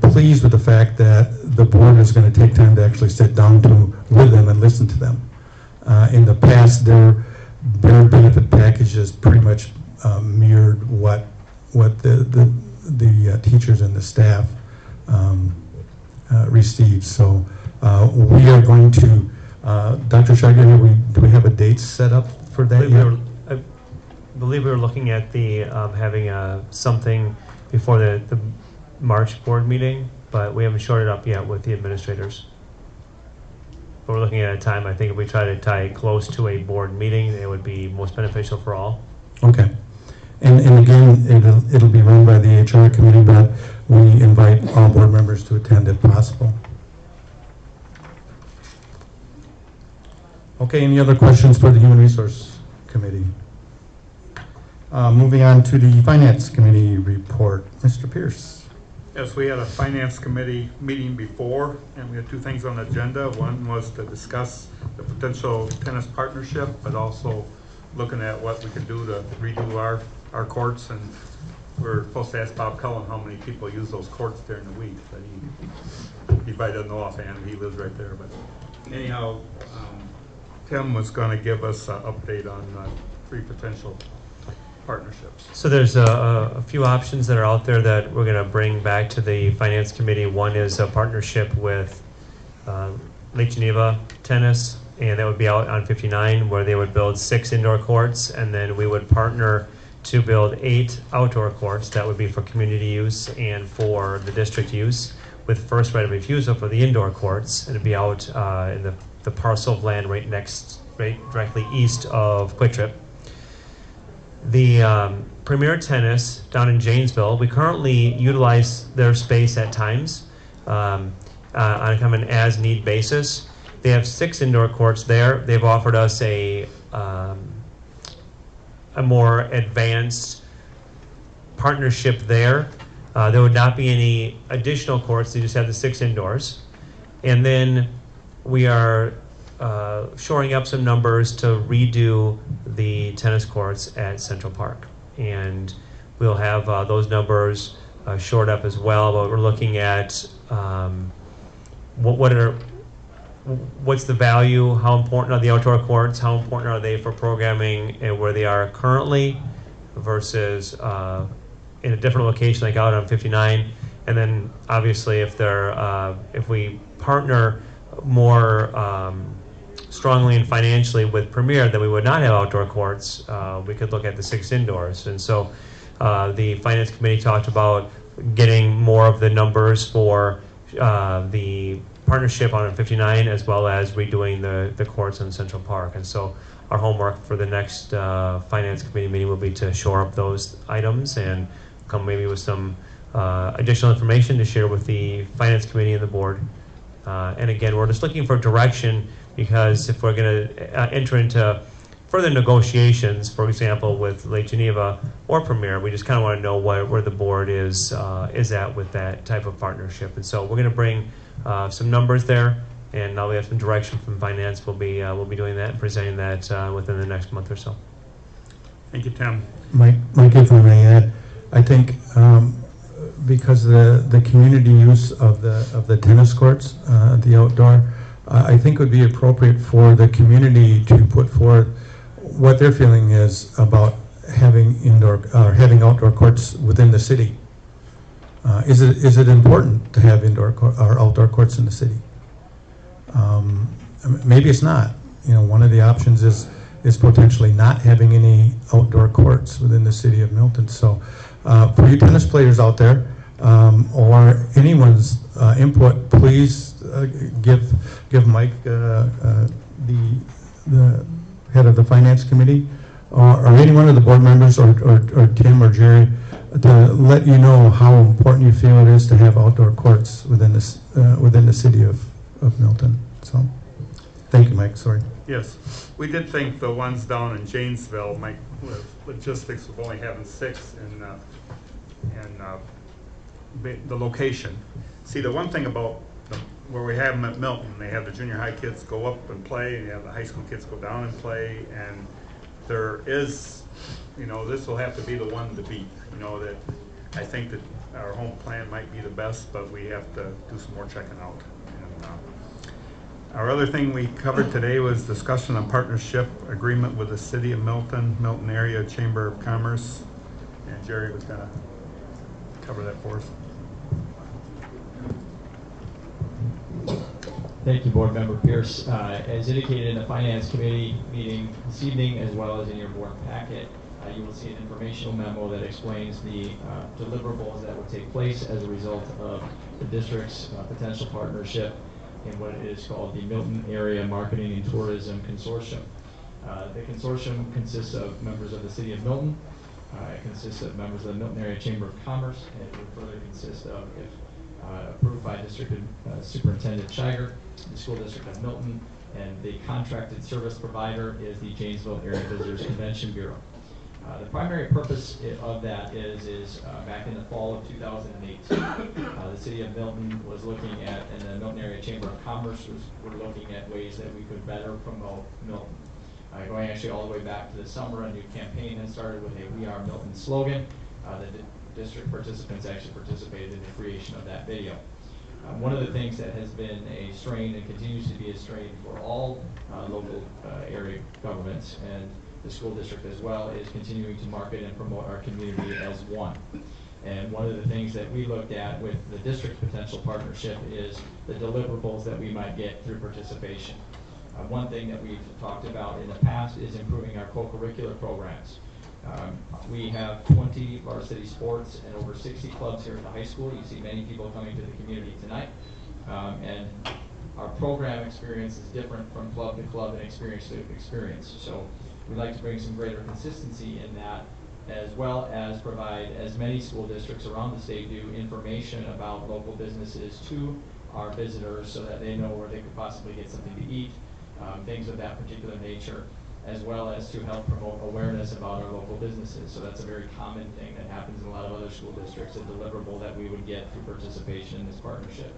pleased with the fact that the board is going to take time to actually sit down with them and listen to them. In the past, their benefit packages pretty much mirrored what the teachers and the staff received. So we are going to, Dr. Shiger, do we have a date set up for that yet? I believe we were looking at the having something before the March board meeting, but we haven't shored it up yet with the administrators. But we're looking at a time, I think if we try to tie it close to a board meeting, it would be most beneficial for all. Okay. And again, it'll be run by the HR committee, but we invite all board members to attend if possible. Okay, any other questions for the Human Resource Committee? Moving on to the Finance Committee report. Mr. Pierce. Yes, we had a Finance Committee meeting before, and we had two things on the agenda. One was to discuss the potential tennis partnership, but also looking at what we could do to redo our courts. And we're supposed to ask Bob Cullen how many people use those courts during the week, but he probably doesn't know offhand. He lives right there. But anyhow, Tim was going to give us an update on 3 potential partnerships. So there's a few options that are out there that we're going to bring back to the Finance Committee. One is a partnership with Lake Geneva Tennis, and that would be out on 59, where they would build 6 indoor courts, and then we would partner to build 8 outdoor courts. That would be for community use and for the district use, with first right of refusal for the indoor courts. It'd be out in the parcel of land right directly east of Quick Trip. The Premier Tennis down in Janesville, we currently utilize their space at times on kind of an as-need basis. They have 6 indoor courts there. They've offered us a more advanced partnership there. There would not be any additional courts. They just have the 6 indoors. And then we are shoring up some numbers to redo the tennis courts at Central Park. And we'll have those numbers shored up as well, but we're looking at what's the value, how important are the outdoor courts, how important are they for programming and where they are currently versus in a different location like out on 59. And then obviously if we partner more strongly and financially with Premier, then we would not have outdoor courts. We could look at the 6 indoors. And so the Finance Committee talked about getting more of the numbers for the partnership on 59 as well as redoing the courts in Central Park. And so our homework for the next Finance Committee meeting will be to shore up those items and come maybe with some additional information to share with the Finance Committee and the board. And again, we're just looking for direction, because if we're going to enter into further negotiations, for example, with Lake Geneva or Premier, we just kind of want to know where the board is at with that type of partnership. And so we're going to bring some numbers there, and now we have some direction from finance. We'll be doing that and presenting that within the next month or so. Thank you, Tim. Mike, if I may add, I think because the community use of the tennis courts, the outdoor, I think it would be appropriate for the community to put forward what their feeling is about having having outdoor courts within the city. Is it important to have indoor or outdoor courts in the city? Maybe it's not. One of the options is potentially not having any outdoor courts within the city of Milton. So for you tennis players out there, or anyone's input, please just give Mike, the head of the finance committee, or any one of the board members, or Tim or Jerry, to let you know how important you feel it is to have outdoor courts within this within the city of Milton. So, thank you, Mike. Sorry. Yes, we did think the ones down in Janesville, Mike, with logistics of only having 6 in the location. See, the one thing about where we have them at Milton, they have the junior high kids go up and play, and you have the high school kids go down and play, and there is, this will have to be the one to beat. That I think that our home plan might be the best, but we have to do some more checking out. And, our other thing we covered today was discussion on partnership agreement with the City of Milton, Milton Area Chamber of Commerce, and Jerry was going to cover that for us. Thank you, Board Member Pierce. As indicated in the Finance Committee meeting this evening, as well as in your board packet, you will see an informational memo that explains the deliverables that will take place as a result of the district's potential partnership in what is called the Milton Area Marketing and Tourism Consortium. The consortium consists of members of the City of Milton. It consists of members of the Milton Area Chamber of Commerce, and it would further consist of, if approved by District Superintendent Shiger, the School District of Milton, and the contracted service provider is the Janesville Area Visitors Convention Bureau. The primary purpose of that is back in the fall of 2008, the City of Milton was looking at, and the Milton Area Chamber of Commerce were looking at ways that we could better promote Milton. Going actually all the way back to the summer, a new campaign then started with a "We Are Milton" slogan. The district participants actually participated in the creation of that video. One of the things that has been a strain and continues to be a strain for all local area governments and the school district as well is continuing to market and promote our community as one. And one of the things that we looked at with the district's potential partnership is the deliverables that we might get through participation. One thing that we've talked about in the past is improving our co-curricular programs. We have 20 varsity sports and over 60 clubs here at the high school. You see many people coming to the community tonight. And our program experience is different from club to club and experience to experience. So we'd like to bring some greater consistency in that, as well as provide, as many school districts around the state do, information about local businesses to our visitors so that they know where they could possibly get something to eat, things of that particular nature, as well as to help promote awareness about our local businesses. So that's a very common thing that happens in a lot of other school districts, a deliverable that we would get through participation in this partnership.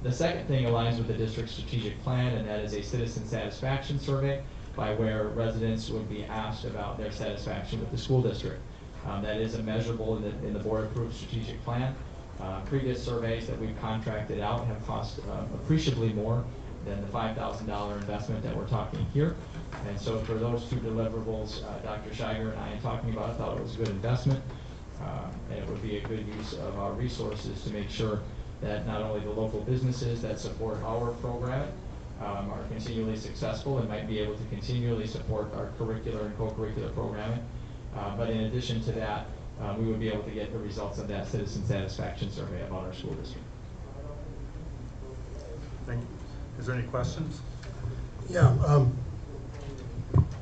The second thing aligns with the district's strategic plan, and that is a citizen satisfaction survey by where residents would be asked about their satisfaction with the school district. That is a measurable in the board-approved strategic plan. Previous surveys that we've contracted out have cost appreciably more than the $5,000 investment that we're talking here. And so for those two deliverables, Dr. Shiger and I am talking about, I thought it was a good investment. And it would be a good use of our resources to make sure that not only the local businesses that support our program are continually successful and might be able to continually support our curricular and co-curricular programming, but in addition to that, we would be able to get the results of that citizen satisfaction survey about our school district. Thank you. Is there any questions? Yeah,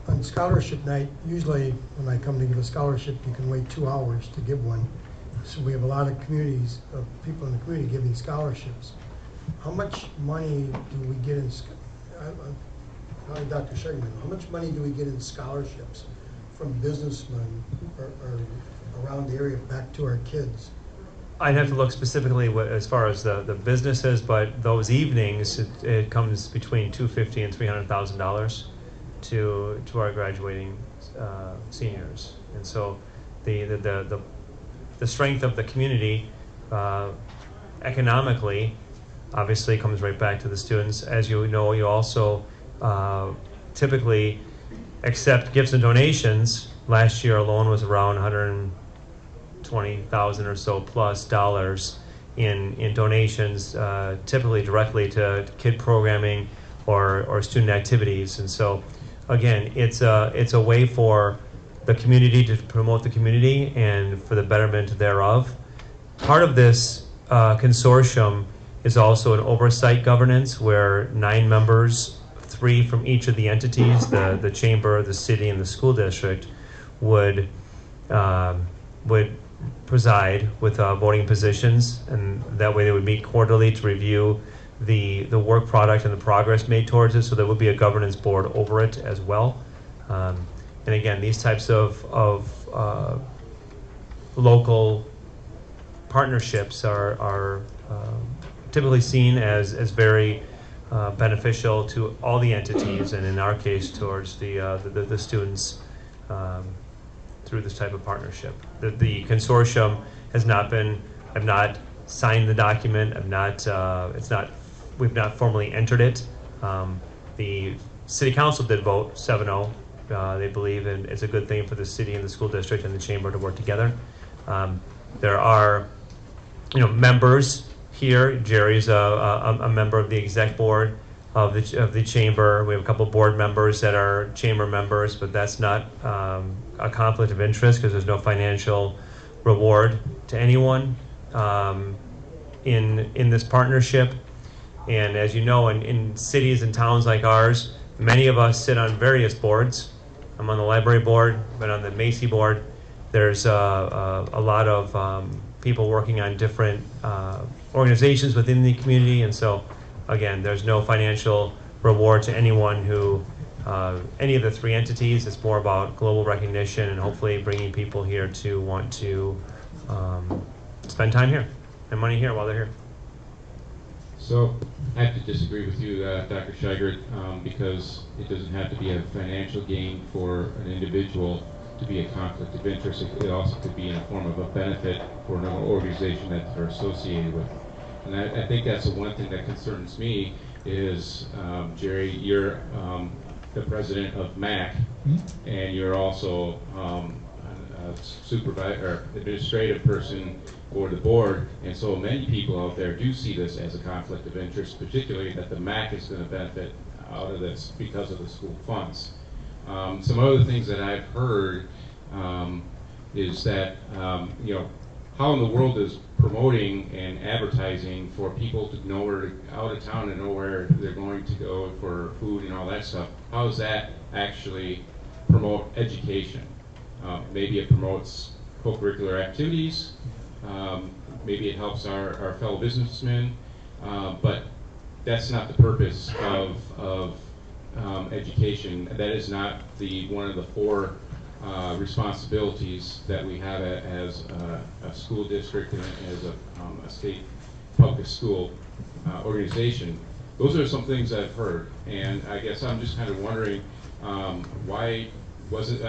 on scholarship night, usually when I come to give a scholarship, you can wait 2 hours to give one. So we have a lot of communities, of people in the community giving scholarships. How much money do we get in, Dr. Sherman, how much money do we get in scholarships from businessmen or around the area back to our kids? I'd have to look specifically as far as the businesses, but those evenings, it comes between $250,000 and $300,000 to our graduating seniors. And so the strength of the community economically obviously comes right back to the students. As you know, you also typically accept gifts and donations. Last year alone was around $120,000 or so plus dollars in donations, typically directly to kid programming or student activities. And so again, it's a way for the community to promote the community and for the betterment thereof. Part of this consortium is also an oversight governance where 9 members, 3 from each of the entities, the chamber, the city, and the school district, would preside with voting positions, and that way they would meet quarterly to review the work product and the progress made towards it. So there would be a governance board over it as well. And again, these types of local partnerships are typically seen as very beneficial to all the entities, and in our case, towards the students through this type of partnership. The consortium has not been, I've not signed the document, we've not formally entered it. The city council did vote 7-0. They believe it's a good thing for the city and the school district and the chamber to work together. There are, members here. Jerry's a member of the exec board of the chamber. We have a couple board members that are chamber members, but that's not a conflict of interest because there's no financial reward to anyone in this partnership. And as you know, in cities and towns like ours, many of us sit on various boards. I'm on the library board, but on the Macy board, there's a lot of people working on different organizations within the community, and so again, there's no financial reward to anyone who, any of the 3 entities. It's more about global recognition and hopefully bringing people here to want to spend time here and money here while they're here. So I have to disagree with you, Dr. Scheigert, because it doesn't have to be a financial gain for an individual to be a conflict of interest. It also could be in a form of a benefit for an organization that they're associated with. And I think that's the one thing that concerns me is, Jerry, you're the president of MAC, and you're also a supervisor, or administrative person for the board, and so many people out there do see this as a conflict of interest, particularly that the MAC is going to benefit out of this because of the school funds. Some other things that I've heard is that, how in the world is promoting and advertising for people to know where out of town and know where they're going to go for food and all that stuff, how does that actually promote education? Maybe it promotes co-curricular activities, maybe it helps our fellow businessmen, but that's not the purpose of education. That is not one of the 4 responsibilities that we have as a school district and as a state public school organization. Those are some things I've heard, and I guess I'm just kind of wondering why wasn't,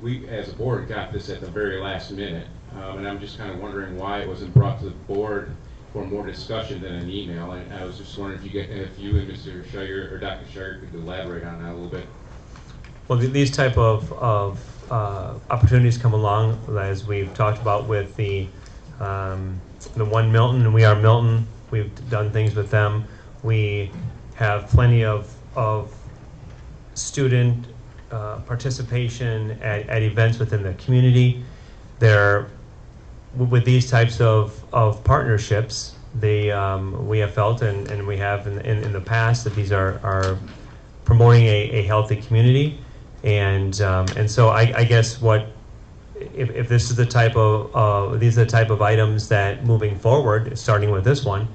we as a board got this at the very last minute, and I'm just kind of wondering why it wasn't brought to the board for more discussion than an email. And I was just wondering if you and Mr. Scheigert or Dr. Scheigert could elaborate on that a little bit. Well, these type of opportunities come along, as we've talked about with the one Milton, and we are Milton. We've done things with them. We have plenty of student participation at events within the community. With these types of partnerships, we have felt, and we have in the past, that these are promoting a healthy community. And so I guess if this is the type of these are the type of items that moving forward, starting with this one,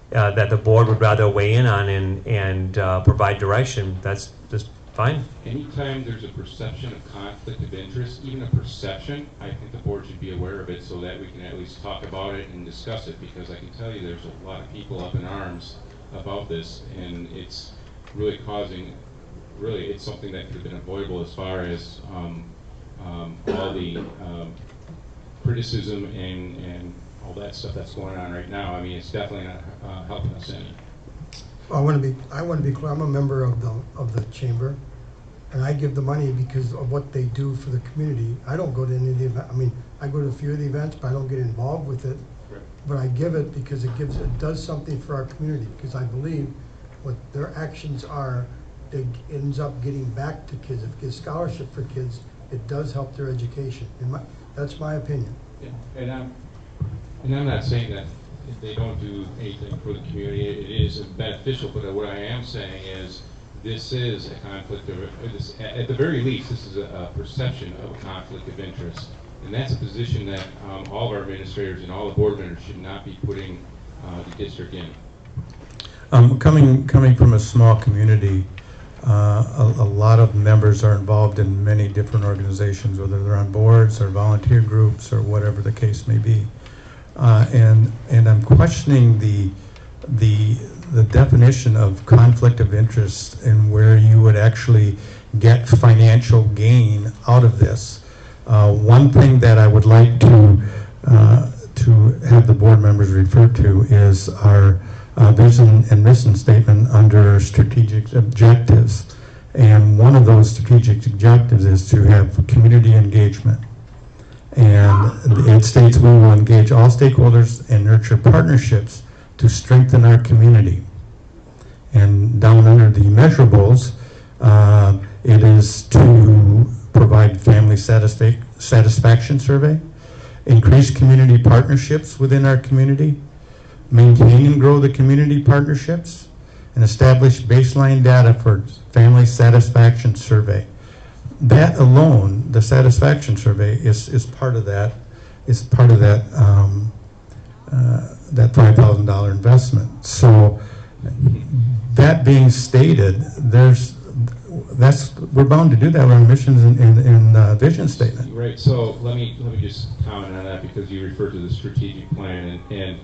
that the board would rather weigh in on and provide direction, that's just fine. Anytime there's a perception of conflict of interest, even a perception, I think the board should be aware of it so that we can at least talk about it and discuss it, because I can tell you there's a lot of people up in arms about this, and it's really causing, it's something that could have been avoidable as far as all the criticism and all that stuff that's going on right now. It's definitely not helping us any. I want to be clear. I'm a member of the chamber, and I give the money because of what they do for the community. I don't go to any of the events. I go to a few of the events, but I don't get involved with it. Right. But I give it because it does something for our community. Because I believe what their actions are, it ends up getting back to kids. If it gives scholarship for kids, it does help their education. That's my opinion. Yeah. And I'm not saying that they don't do anything for the community. It is beneficial, but what I am saying is this is a conflict of, at the very least, this is a perception of a conflict of interest. And that's a position that all of our administrators and all the board members should not be putting the district in. Coming from a small community, a lot of members are involved in many different organizations, whether they're on boards or volunteer groups or whatever the case may be. And I'm questioning the definition of conflict of interest and where you would actually get financial gain out of this. One thing that I would like to have the board members refer to is our vision and mission statement under strategic objectives. And one of those strategic objectives is to have community engagement. And it states we will engage all stakeholders and nurture partnerships to strengthen our community. And down under the measurables, it is to provide family satisfaction survey, increase community partnerships within our community, maintain and grow the community partnerships, and establish baseline data for family satisfaction survey. That alone, the satisfaction survey, is part of that. Is part of that that $5,000 investment. So that being stated, we're bound to do that on missions and vision statement. Right. So let me just comment on that because you referred to the strategic plan and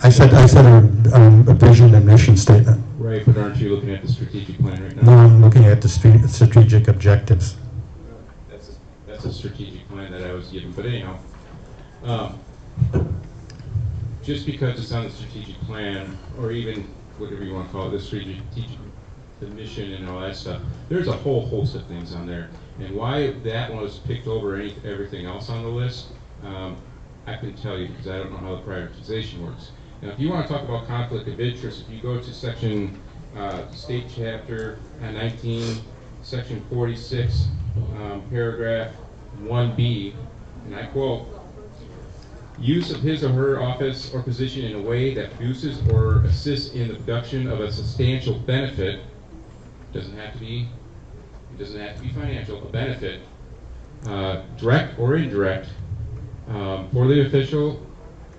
I said a vision and mission statement. Right, but aren't you looking at the strategic plan right now? No, I'm looking at the strategic objectives. That's a strategic plan that I was given. But anyhow, just because it's on the strategic plan, or even whatever you want to call it, the mission and all that stuff, there's a whole host of things on there. And why that one was picked over everything else on the list, I couldn't tell you because I don't know how the prioritization works. Now, if you want to talk about conflict of interest, if you go to section, state chapter 19, section 46, paragraph 1B, and I quote, use of his or her office or position in a way that produces or assists in the production of a substantial benefit, it doesn't have to be financial, a benefit, direct or indirect, for the official,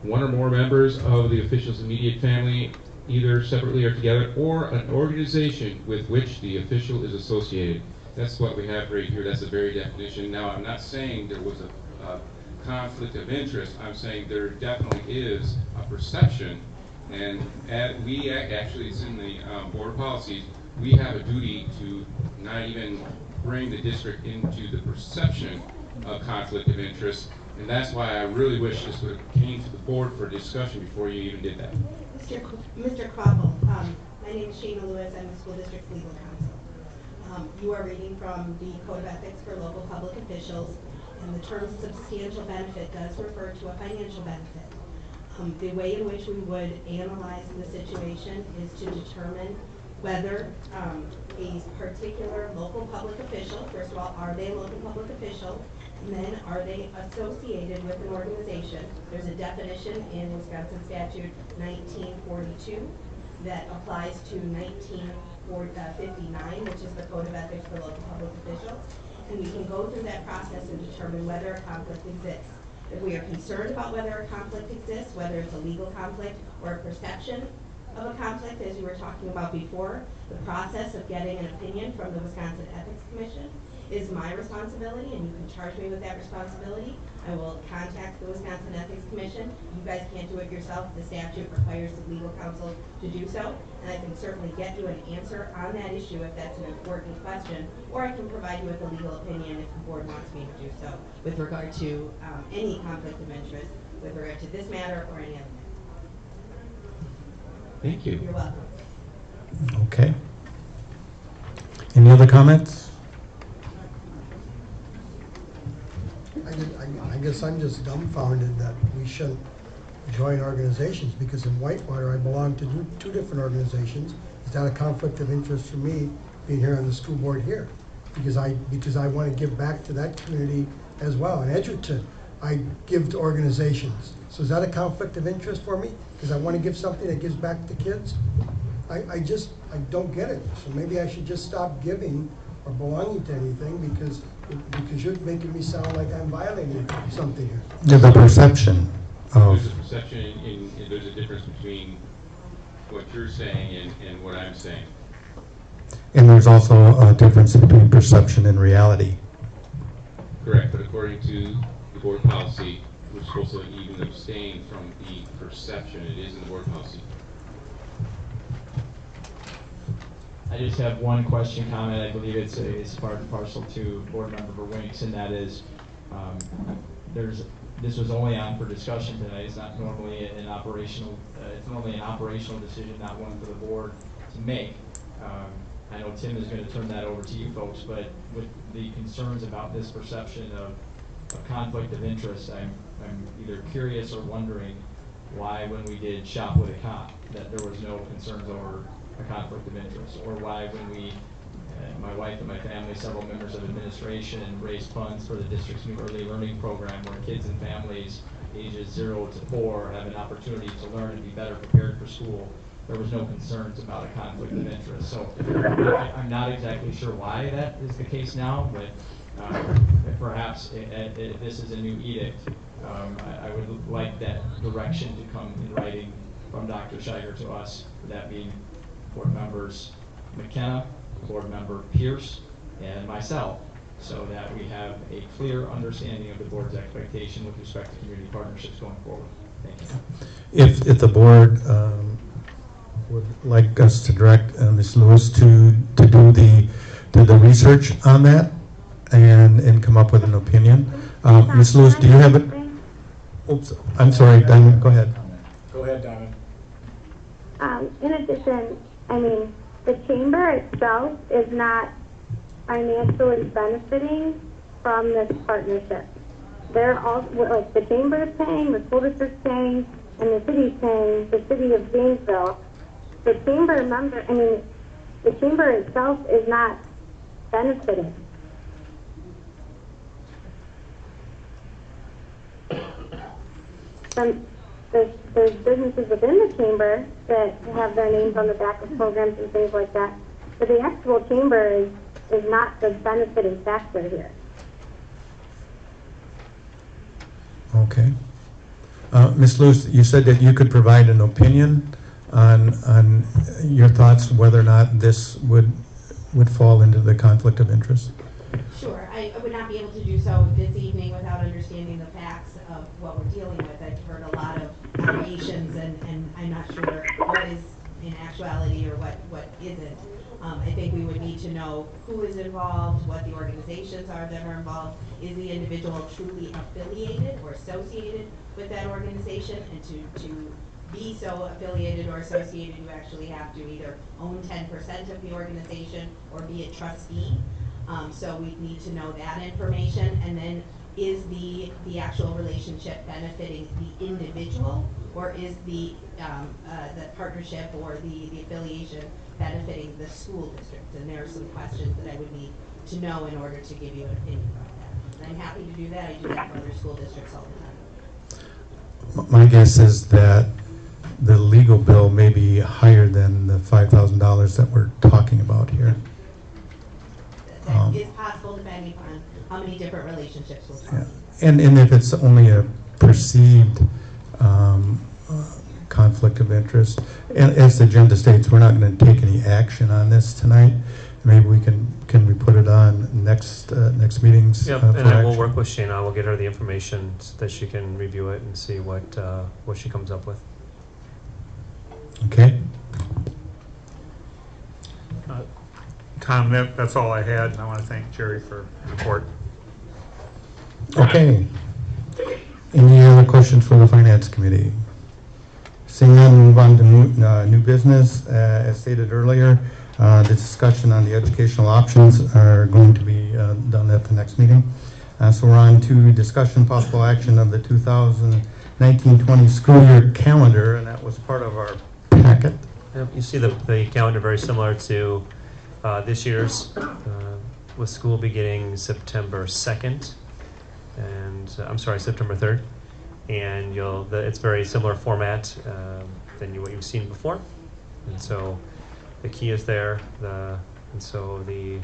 one or more members of the official's immediate family, either separately or together, or an organization with which the official is associated. That's what we have right here. That's the very definition. Now, I'm not saying there was a conflict of interest. I'm saying there definitely is a perception, and we actually, it's in the board policies, we have a duty to not even bring the district into the perception of conflict of interest. And that's why I really wish this would have came to the board for discussion before you even did that. Mr. Cromwell, my name is Shana Lewis. I'm the school district's legal counsel. You are reading from the Code of Ethics for Local Public Officials, and the term substantial benefit does refer to a financial benefit. The way in which we would analyze the situation is to determine whether a particular local public official, first of all, are they a local public official? And then are they associated with an organization? There's a definition in Wisconsin Statute 1942 that applies to 1959, which is the Code of Ethics for Local Public Officials. And we can go through that process and determine whether a conflict exists. If we are concerned about whether a conflict exists, whether it's a legal conflict or a perception of a conflict, as you were talking about before, the process of getting an opinion from the Wisconsin Ethics Commission is my responsibility, and you can charge me with that responsibility. I will contact the Wisconsin Ethics Commission. You guys can't do it yourself. The statute requires the legal counsel to do so, and I can certainly get you an answer on that issue if that's an important question, or I can provide you with a legal opinion if the board wants me to do so with regard to any conflict of interest, with regard to this matter or any other matter. Thank you. You're welcome. Okay. Any other comments? I guess I'm just dumbfounded that we shouldn't join organizations, because in Whitewater I belong to two different organizations. Is that a conflict of interest for me being here on the school board here? Because I want to give back to that community as well. In Edgerton, I give to organizations. So is that a conflict of interest for me? Because I want to give something that gives back to kids? I don't get it. So maybe I should just stop giving or belonging to anything because you're making me sound like I'm violating something here. There's a perception of. There's a perception and there's a difference between what you're saying and what I'm saying. And there's also a difference between perception and reality. Correct, but according to the board policy, we're supposed to even abstain from the perception. It is in the board policy. I just have one question, comment. I believe it's part and parcel to Board Member Verwinks, and that is, this was only on for discussion tonight. It's not normally an operational. It's normally an operational decision, not one for the board to make. I know Tim is going to turn that over to you folks, but with the concerns about this perception of conflict of interest, I'm either curious or wondering why, when we did Shop with a Cop, that there was no concerns over a conflict of interest, or why when we, my wife and my family, several members of administration, raised funds for the district's new early learning program where kids and families ages 0 to 4 have an opportunity to learn and be better prepared for school. There was no concerns about a conflict of interest. So I'm not exactly sure why that is the case now, but perhaps if this is a new edict, I would like that direction to come in writing from Dr. Shiger to us, that being Board Members McKenna, Board Member Pierce, and myself, so that we have a clear understanding of the board's expectation with respect to community partnerships going forward. Thank you. If the board would like us to direct Ms. Lewis to do the research on that and come up with an opinion. Ms. Lewis, do you have it? Oops, I'm sorry, Diamond, go ahead. Go ahead, Diamond. In addition, I mean, the chamber itself is not financially benefiting from this partnership. They're all, like, the chamber is paying, the school district's paying, and the city's paying, the city of Janesville. The chamber member, I mean, the chamber itself is not benefiting. There's businesses within the chamber that have their names on the back of programs and things like that, but the actual chamber is not the benefiting factor here. Okay. Ms. Lewis, you said that you could provide an opinion on your thoughts whether or not this would fall into the conflict of interest? Sure. I would not be able to do so this evening without understanding the facts of what we're dealing with. I've heard a lot of allegations, and I'm not sure what is in actuality or what isn't. I think we would need to know who is involved, what the organizations are that are involved. Is the individual truly affiliated or associated with that organization? And to be so affiliated or associated, you actually have to either own 10% of the organization or be a trustee. So we need to know that information. And then, is the actual relationship benefiting the individual, or is the partnership or the affiliation benefiting the school district? And there are some questions that I would need to know in order to give you an opinion about that. And I'm happy to do that. I do that for other school districts all the time. My guess is that the legal bill may be higher than the $5,000 that we're talking about here. That is possible depending on how many different relationships we're talking about. Yeah. And if it's only a perceived conflict of interest, and as the agenda states, we're not going to take any action on this tonight. Maybe we can we put it on next meetings? Yep, and I will work with Shayna. We'll get her the information so that she can review it and see what she comes up with. Okay. Tom, that's all I had, and I want to thank Jerry for the report. Okay. Any other questions for the Finance Committee? Seeing none, move on to new business. As stated earlier, the discussion on the educational options are going to be done at the next meeting. So we're on to discussion possible action of the 2019-20 school year calendar, and that was part of our packet. Yep, you see the calendar very similar to this year's, with school beginning September 2nd. and I'm sorry, September 3rd. And it's very similar format than what you've seen before. And so the key is there. And so the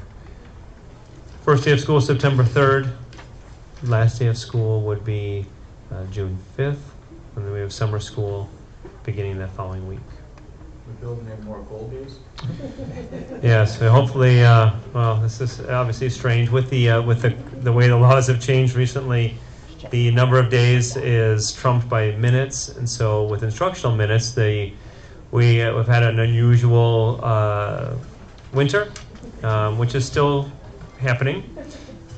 first day of school is September 3rd. Last day of school would be June 5th. And then we have summer school beginning that following week. We're building in more goal days. Yes, so hopefully, well, this is obviously strange with the way the laws have changed recently. The number of days is trumped by minutes, and so with instructional minutes, we've had an unusual winter, which is still happening,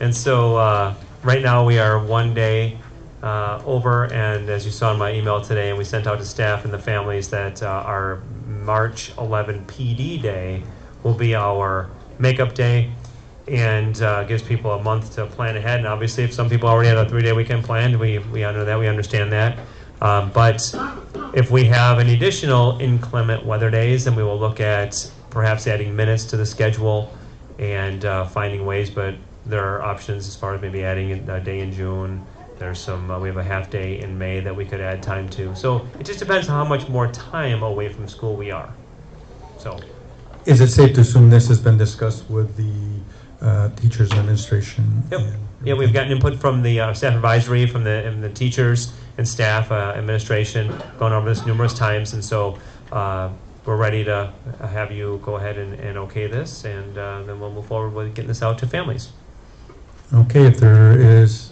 and so right now we are 1 day over, and as you saw in my email today, and we sent out to staff and the families that our March 11 PD day will be our makeup day, and gives people a month to plan ahead. And obviously, if some people already had a 3-day weekend planned, we honor that, we understand that. But if we have any additional inclement weather days, then we will look at perhaps adding minutes to the schedule and finding ways. But there are options as far as maybe adding a day in June. There's some, we have a half day in May that we could add time to. So it just depends on how much more time away from school we are. So, is it safe to assume this has been discussed with the teachers and administration? Yep. Yeah, we've gotten input from the staff advisory, from the teachers and staff administration, gone over this numerous times, and so we're ready to have you go ahead and okay this, and then we'll move forward with getting this out to families. Okay, if there is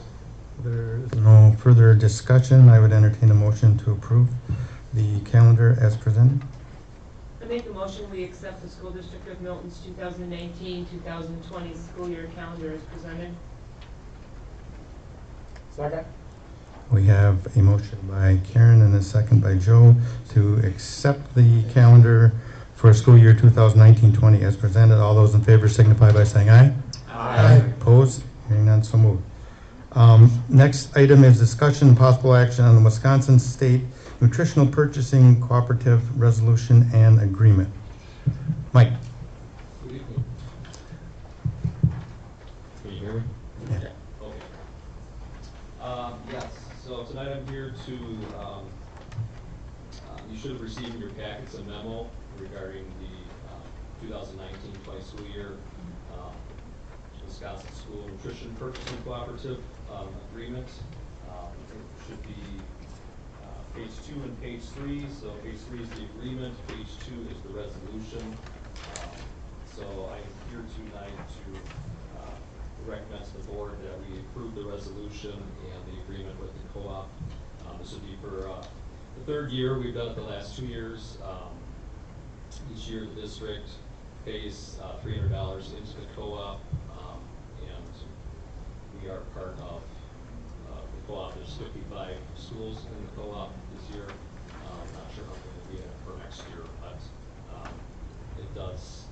no further discussion, I would entertain a motion to approve the calendar as presented. I make a motion we accept the School District of Milton's 2019-2020 school year calendar as presented. Second. We have a motion by Karen and a second by Joe to accept the calendar for school year 2019-20 as presented. All those in favor signify by saying aye. Aye. Opposed? Hearing none, so moved. Next item is discussion and possible action on the Wisconsin State Nutritional Purchasing Cooperative Resolution and Agreement. Mike. Good evening. Can you hear me? Yeah. Okay. Yes, so tonight I'm here to, you should have received in your packets a memo regarding the 2019-20 school year Wisconsin School Nutrition Purchasing Cooperative Agreement. It should be page 2 and page 3. So page 3 is the agreement, page 2 is the resolution. So I'm here tonight to recommend to the board that we approve the resolution and the agreement with the co-op. This would be for the third year. We've done it the last 2 years. Each year the district pays $300 into the co-op, and we are part of the co-op. There's 55 schools in the co-op this year. Not sure how many will be in it for next year, but it does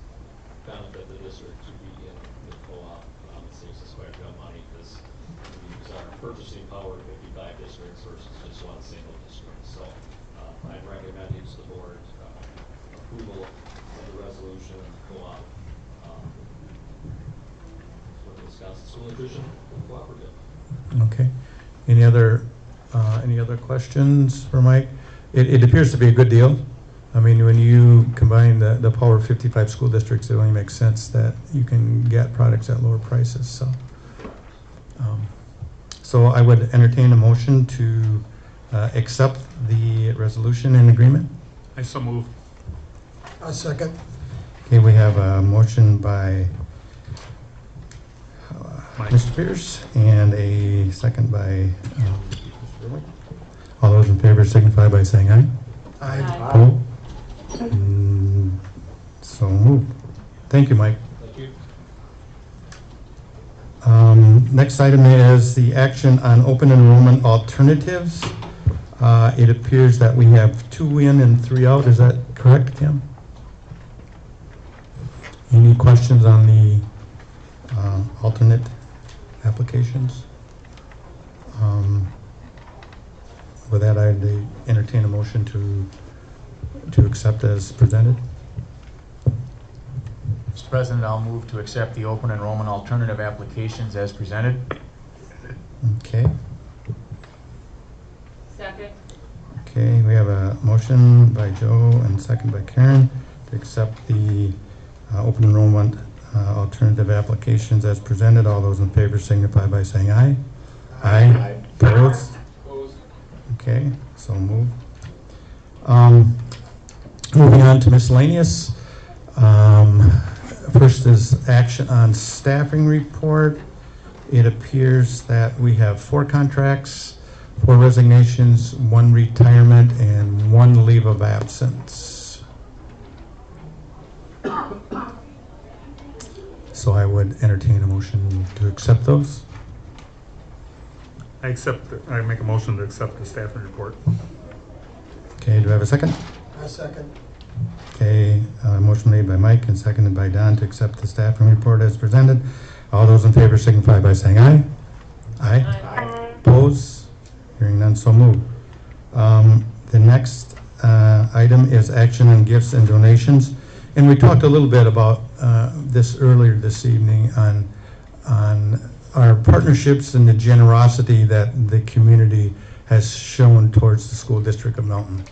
benefit the district to be in the co-op. It saves us quite a bit of money because we use our purchasing power to 55 districts versus just one single district. So I'm recommending to the board approval of the resolution and co-op for the Wisconsin School Nutrition Cooperative. Okay. Any other questions for Mike? It appears to be a good deal. I mean, when you combine the power of 55 school districts, it only makes sense that you can get products at lower prices. So I would entertain a motion to accept the resolution and agreement. I so move. A second. Okay, we have a motion by Mr. Pierce and a second by all those in favor signify by saying aye. Aye. Opposed? So moved. Thank you, Mike. Thank you. Next item is the action on open enrollment alternatives. It appears that we have 2 in and 3 out. Is that correct, Tim? Any questions on the alternate applications? With that, I'd entertain a motion to accept as presented. Mr. President, I'll move to accept the open enrollment alternative applications as presented. Okay. Second. Okay, we have a motion by Joe and second by Karen to accept the open enrollment alternative applications as presented. All those in favor signify by saying aye. Aye. Opposed? Okay, so moved. Moving on to miscellaneous. First is action on staffing report. It appears that we have 4 contracts, 4 resignations, 1 retirement, and 1 leave of absence. So I would entertain a motion to accept those. I make a motion to accept the staffing report. Okay, do I have a second? I second. Okay, motion made by Mike and seconded by Don to accept the staffing report as presented. All those in favor signify by saying aye. Aye. Aye. Oppose? Hearing none, so moved. The next item is action on gifts and donations. And we talked a little bit about this earlier this evening on our partnerships and the generosity that the community has shown towards the school district of Milton.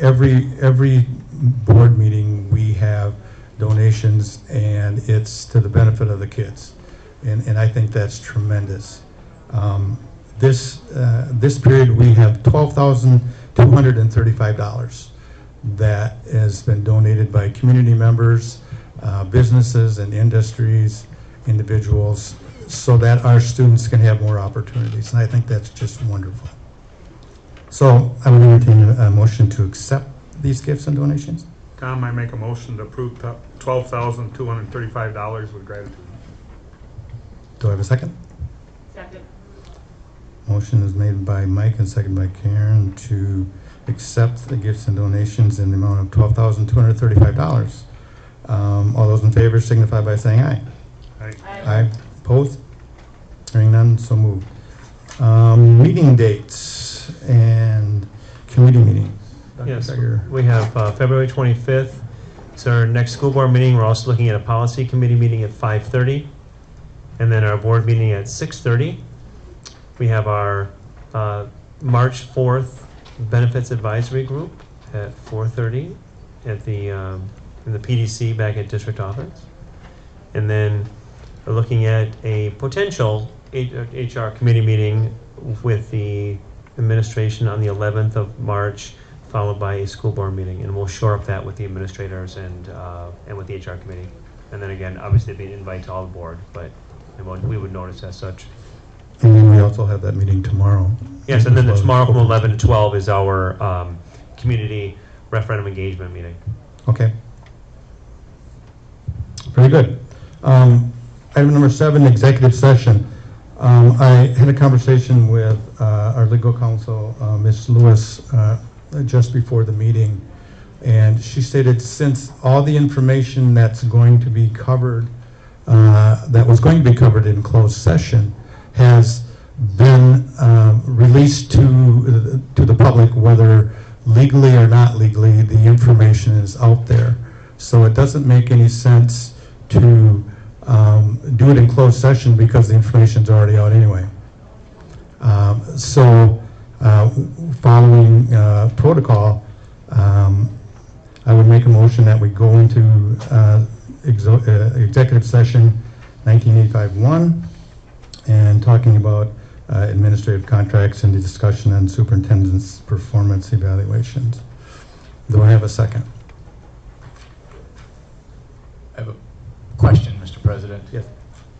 Every board meeting we have donations, and it's to the benefit of the kids, and I think that's tremendous. This period we have $12,235 that has been donated by community members, businesses and industries, individuals, so that our students can have more opportunities, and I think that's just wonderful. So I would entertain a motion to accept these gifts and donations. Tom, I make a motion to approve $12,235 with gratitude. Do I have a second? Second. Motion is made by Mike and seconded by Karen to accept the gifts and donations in the amount of $12,235. All those in favor signify by saying aye. Aye. Aye. Opposed? Hearing none, so moved. Meeting dates and committee meetings. Dr. Yes, Geiger. we have February 25th. It's our next school board meeting. We're also looking at a policy committee meeting at 5:30, and then our board meeting at 6:30. We have our March 4th benefits advisory group at 4:30 at the in the PDC back at district office, and then we're looking at a potential HR committee meeting with the administration on the 11th of March, followed by a school board meeting, and we'll shore up that with the administrators and with the HR committee. And then again, obviously it'd be an invite to all the board, but we would notice as such. And then we also have that meeting tomorrow. Yes, and then tomorrow from 11 to 12 is our community referendum engagement meeting. Okay. Very good. Item number 7, executive session. I had a conversation with our legal counsel, Ms. Lewis, just before the meeting, and she stated since all the information that's going to be covered, that was going to be covered in closed session, has been released to the public, whether legally or not legally, the information is out there. So it doesn't make any sense to do it in closed session because the information's already out anyway. Following protocol, I would make a motion that we go into executive session 1985-1 and talking about administrative contracts and the discussion on superintendent's performance evaluations. Do I have a second? I have a question, Mr. President. Yes.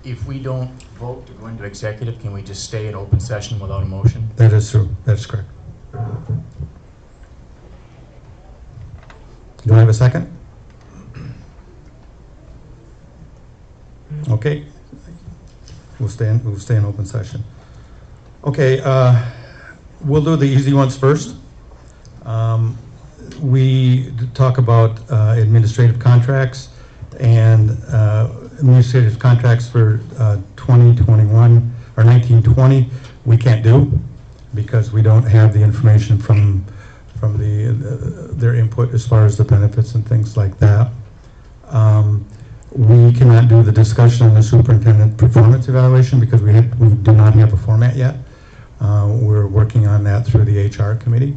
If we don't vote to go into executive, can we just stay in open session without a motion? That is true. That's correct. Do I have a second? Okay. We'll stay in open session. Okay, we'll do the easy ones first. We talk about administrative contracts and administrative contracts for 2021 or 1920. We can't do because we don't have the information from their input as far as the benefits and things like that. we cannot do the discussion on the superintendent performance evaluation because we do not have a format yet. We're working on that through the HR committee.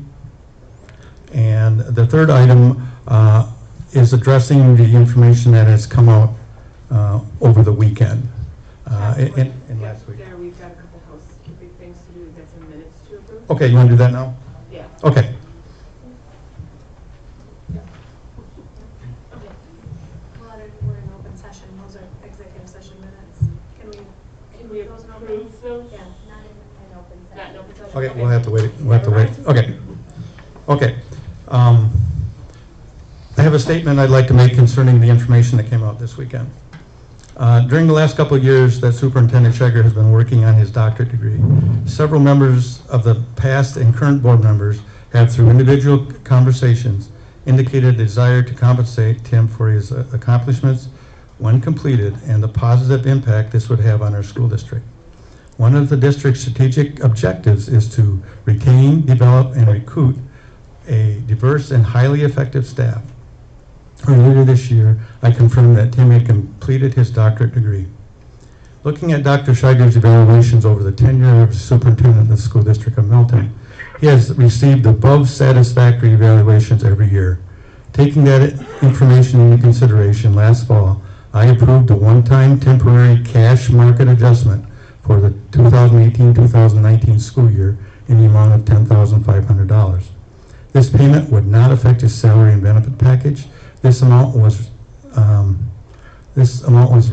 And the third item is addressing the information that has come out over the weekend and last week. There, we've got a couple housekeeping things to do. We've got some minutes to approve. Okay, you want to do that now? Yeah. Okay. We're in open session, those are executive session minutes. Can we those in open? Approve those? Yeah. Not in open session. Not in open session? Okay, we'll have to wait. We'll have to wait. Okay. Okay. I have a statement I'd like to make concerning the information that came out this weekend. During the last couple of years that Superintendent Scheger has been working on his doctorate degree, several members of the past and current board members have, through individual conversations, indicated a desire to compensate him for his accomplishments when completed and the positive impact this would have on our school district. One of the district's strategic objectives is to retain, develop, and recruit a diverse and highly effective staff. Earlier this year, I confirmed that Tim had completed his doctorate degree. Looking at Dr. Scheger's evaluations over the tenure of superintendent of the school district of Milton, he has received above satisfactory evaluations every year. Taking that information into consideration, last fall, I approved a one-time temporary cash market adjustment for the 2018-2019 school year in the amount of $10,500. This payment would not affect his salary and benefit package. This amount was a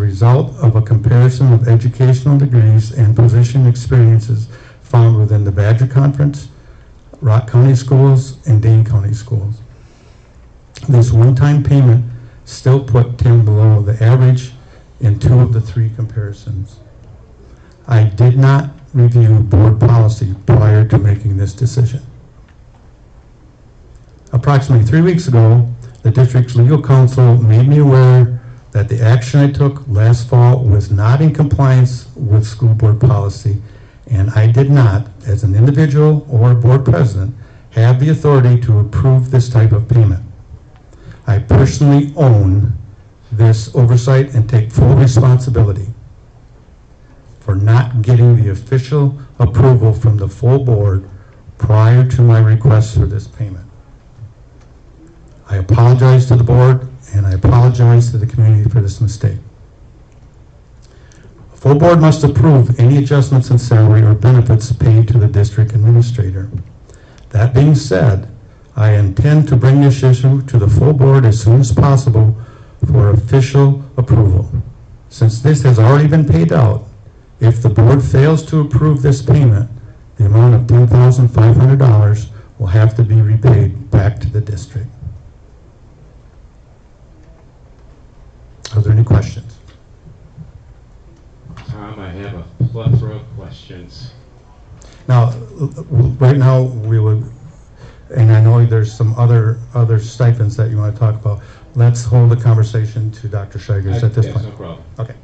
result of a comparison of educational degrees and position experiences found within the Badger Conference, Rock County Schools, and Dane County Schools. This one-time payment still put Tim below the average in 2 of the 3 comparisons. I did not review board policy prior to making this decision. Approximately 3 weeks ago, the district's legal counsel made me aware that the action I took last fall was not in compliance with school board policy, and I did not, as an individual or board president, have the authority to approve this type of payment. I personally own this oversight and take full responsibility for not getting the official approval from the full board prior to my request for this payment. I apologize to the board, and I apologize to the community for this mistake. A full board must approve any adjustments in salary or benefits paid to the district administrator. That being said, I intend to bring this issue to the full board as soon as possible for official approval. Since this has already been paid out, if the board fails to approve this payment, the amount of $10,500 will have to be repaid back to the district. Are there any questions? Tom, I have a plethora of questions. Now, right now, we would, and I know there's some other stipends that you want to talk about. Let's hold the conversation to Dr. Scheger's at this point. No problem. Okay.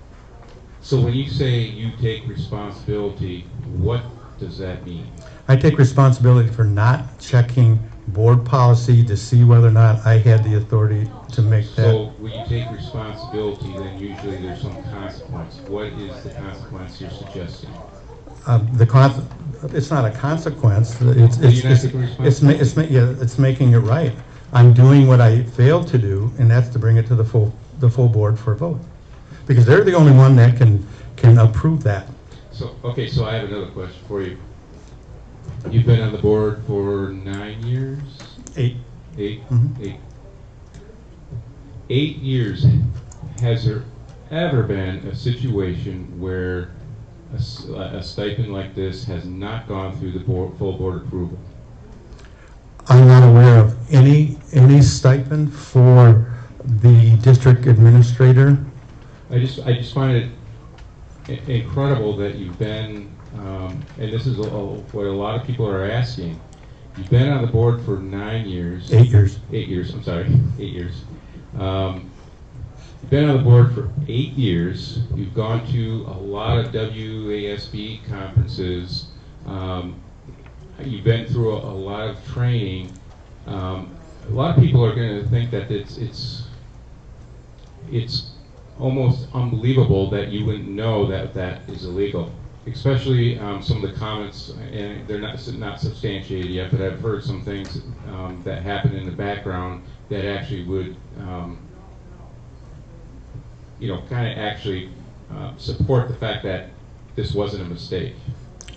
So when you say you take responsibility, what does that mean? I take responsibility for not checking board policy to see whether or not I had the authority to make that. So when you take responsibility, then usually there's some consequence. What is the consequence you're suggesting? It's not a consequence. It's making it right. I'm doing what I failed to do, and that's to bring it to the full board for a vote, because they're the only one that can approve that. So okay, so I have another question for you. You've been on the board for 9 years? 8. 8? Mm-hmm. 8. 8 years. Has there ever been a situation where a stipend like this has not gone through the full board approval? I'm not aware of any stipend for the district administrator. I just find it incredible that you've been, and this is what a lot of people are asking. You've been on the board for 9 years. 8 years. 8 years. I'm sorry, 8 years. You've been on the board for 8 years. You've gone to a lot of WASB conferences. You've been through a lot of training. A lot of people are going to think that it's almost unbelievable that you wouldn't know that that is illegal. Especially some of the comments, and they're not substantiated yet, but I've heard some things that happen in the background that actually would, kind of actually support the fact that this wasn't a mistake.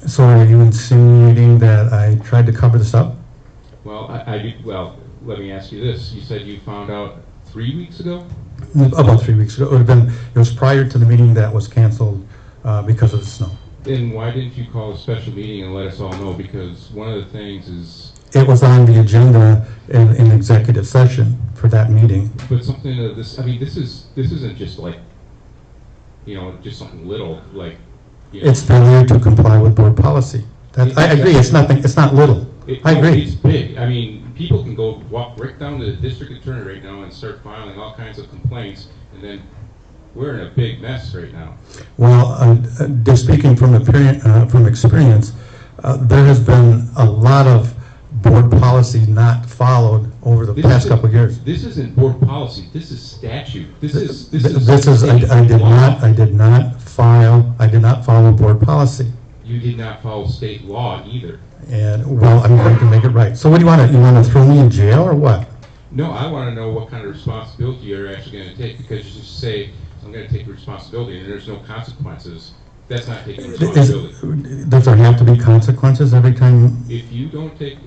So are you insinuating that I tried to cover this up? Well, well, let me ask you this. You said you found out 3 weeks ago? About 3 weeks ago. It was prior to the meeting that was canceled because of the snow. Then why didn't you call a special meeting and let us all know? Because one of the things is... It was on the agenda in executive session for that meeting. But something of this, I mean, this isn't just like, just something little, like... It's failure to comply with board policy. I agree, it's not little. I agree. It's big. I mean, people can walk right down to the district attorney right now and start filing all kinds of complaints, and then we're in a big mess right now. Well, just speaking from experience, there has been a lot of board policy not followed over the past couple of years. This isn't board policy. This is statute. I did not follow board policy. You did not follow state law either. And well, I'm going to make it right. So what do you want to? You want to throw me in jail or what? No, I want to know what kind of responsibility you're actually going to take, because you just say, I'm going to take responsibility and there's no consequences. That's not taking responsibility. Does there have to be consequences every time? If you want to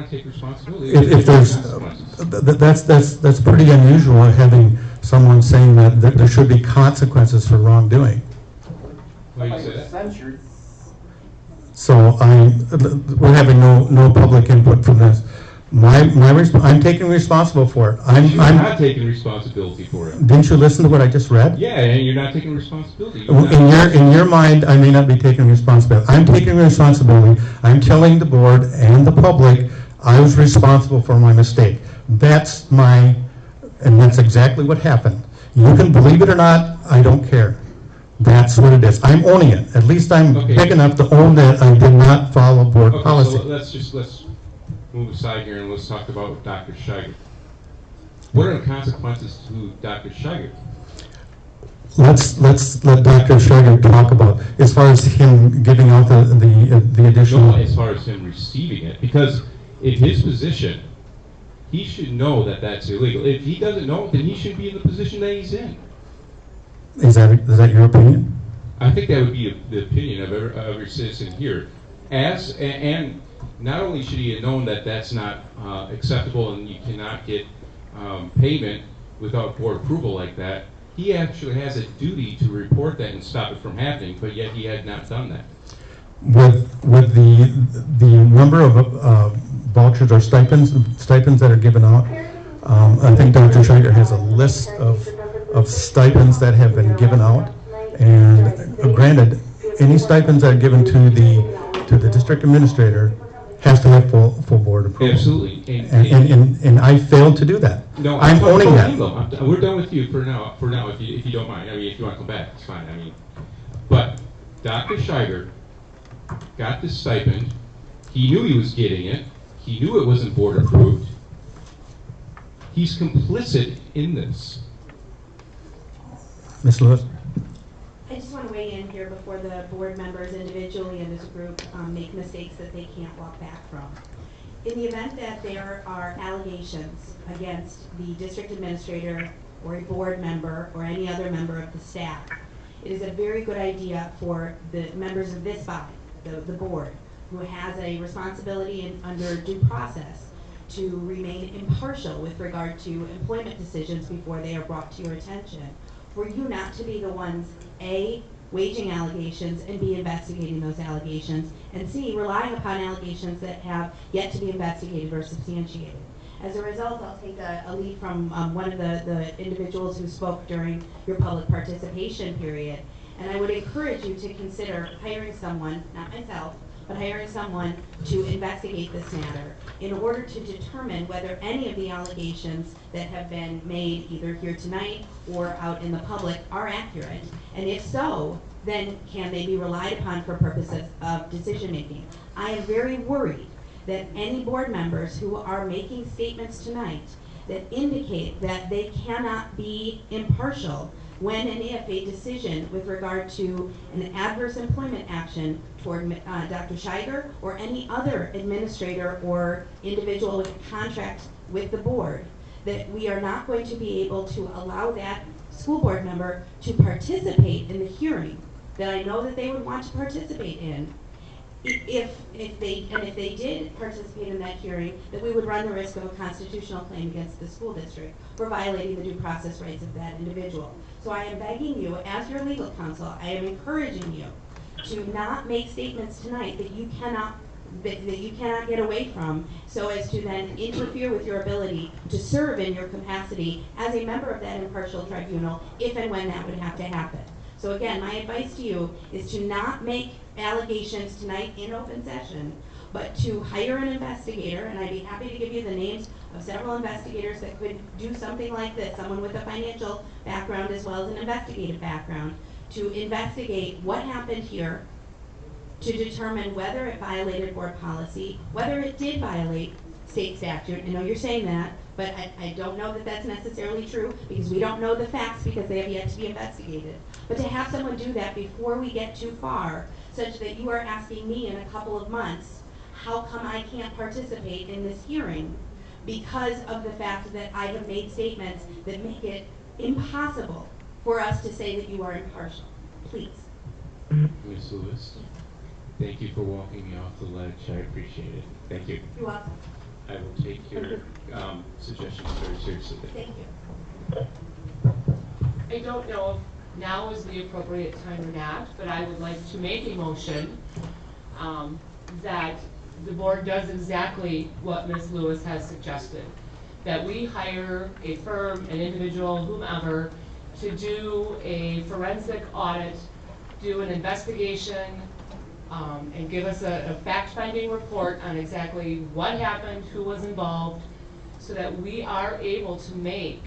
take responsibility, if there's consequences. That's pretty unusual, having someone saying that there should be consequences for wrongdoing. Why do you say that? Censured. So we're having no public input from this. I'm taking responsible for it. I'm not taking responsibility for it. Didn't you listen to what I just read? Yeah, and you're not taking responsibility. In your mind, I may not be taking responsibility. I'm taking responsibility. I'm telling the board and the public I was responsible for my mistake. And that's exactly what happened. You can believe it or not, I don't care. That's what it is. I'm owning it. At least I'm big enough to own that I did not follow board policy. So let's move aside here and let's talk about Dr. Scheiger. What are the consequences to Dr. Scheiger? Let's let Dr. Scheiger talk about as far as him giving out the additional. No, as far as him receiving it, because in his position, he should know that that's illegal. If he doesn't know, then he should be in the position that he's in. Is that your opinion? I think that would be the opinion of every citizen here. And not only should he have known that that's not acceptable and you cannot get payment without board approval like that, he actually has a duty to report that and stop it from happening, but yet he had not done that. With the number of vouchers or stipends that are given out, I think Dr. Scheiger has a list of stipends that have been given out, and granted, any stipends that are given to the district administrator has to have full board approval. Absolutely. And I failed to do that. No, I'm owning that. We're done with you for now, if you don't mind. I mean, if you want to come back, it's fine. I mean, but Dr. Scheiger got this stipend. He knew he was getting it. He knew it wasn't board approved. He's complicit in this. Ms. Lewis? I just want to weigh in here before the board members individually and as a group make mistakes that they can't walk back from. In the event that there are allegations against the district administrator or a board member or any other member of the staff, it is a very good idea for the members of this body, the board, who has a responsibility under due process to remain impartial with regard to employment decisions before they are brought to your attention, for you not to be the ones, A, waging allegations and B, investigating those allegations, and C, relying upon allegations that have yet to be investigated or substantiated. As a result, I'll take a lead from one of the individuals who spoke during your public participation period, and I would encourage you to consider hiring someone, not myself, but hiring someone to investigate this matter in order to determine whether any of the allegations that have been made either here tonight or out in the public are accurate. And if so, then can they be relied upon for purposes of decision making? I am very worried that any board members who are making statements tonight that indicate that they cannot be impartial when and if a decision with regard to an adverse employment action toward Dr. Scheiger or any other administrator or individual with a contract with the board, that we are not going to be able to allow that school board member to participate in the hearing that I know that they would want to participate in. If they did participate in that hearing, that we would run the risk of a constitutional claim against the school district for violating the due process rights of that individual. So I am begging you, as your legal counsel, I am encouraging you to not make statements tonight that you cannot get away from, so as to then interfere with your ability to serve in your capacity as a member of that impartial tribunal, if and when that would have to happen. So again, my advice to you is to not make allegations tonight in open session, but to hire an investigator, and I'd be happy to give you the names of several investigators that could do something like this, someone with a financial background as well as an investigative background, to investigate what happened here, to determine whether it violated board policy, whether it did violate state statute. I know you're saying that, but I don't know that that's necessarily true, because we don't know the facts because they have yet to be investigated. But to have someone do that before we get too far, such that you are asking me in a couple of months, how come I can't participate in this hearing because of the fact that I have made statements that make it impossible for us to say that you are impartial. Please. Ms. Lewis, thank you for walking me off the ledge. I appreciate it. Thank you. You're welcome. I will take your suggestions very seriously. Thank you. I don't know if now is the appropriate time or not, but I would like to make a motion that the board does exactly what Ms. Lewis has suggested. That we hire a firm, an individual, whomever, to do a forensic audit, do an investigation, and give us a fact-finding report on exactly what happened, who was involved, so that we are able to make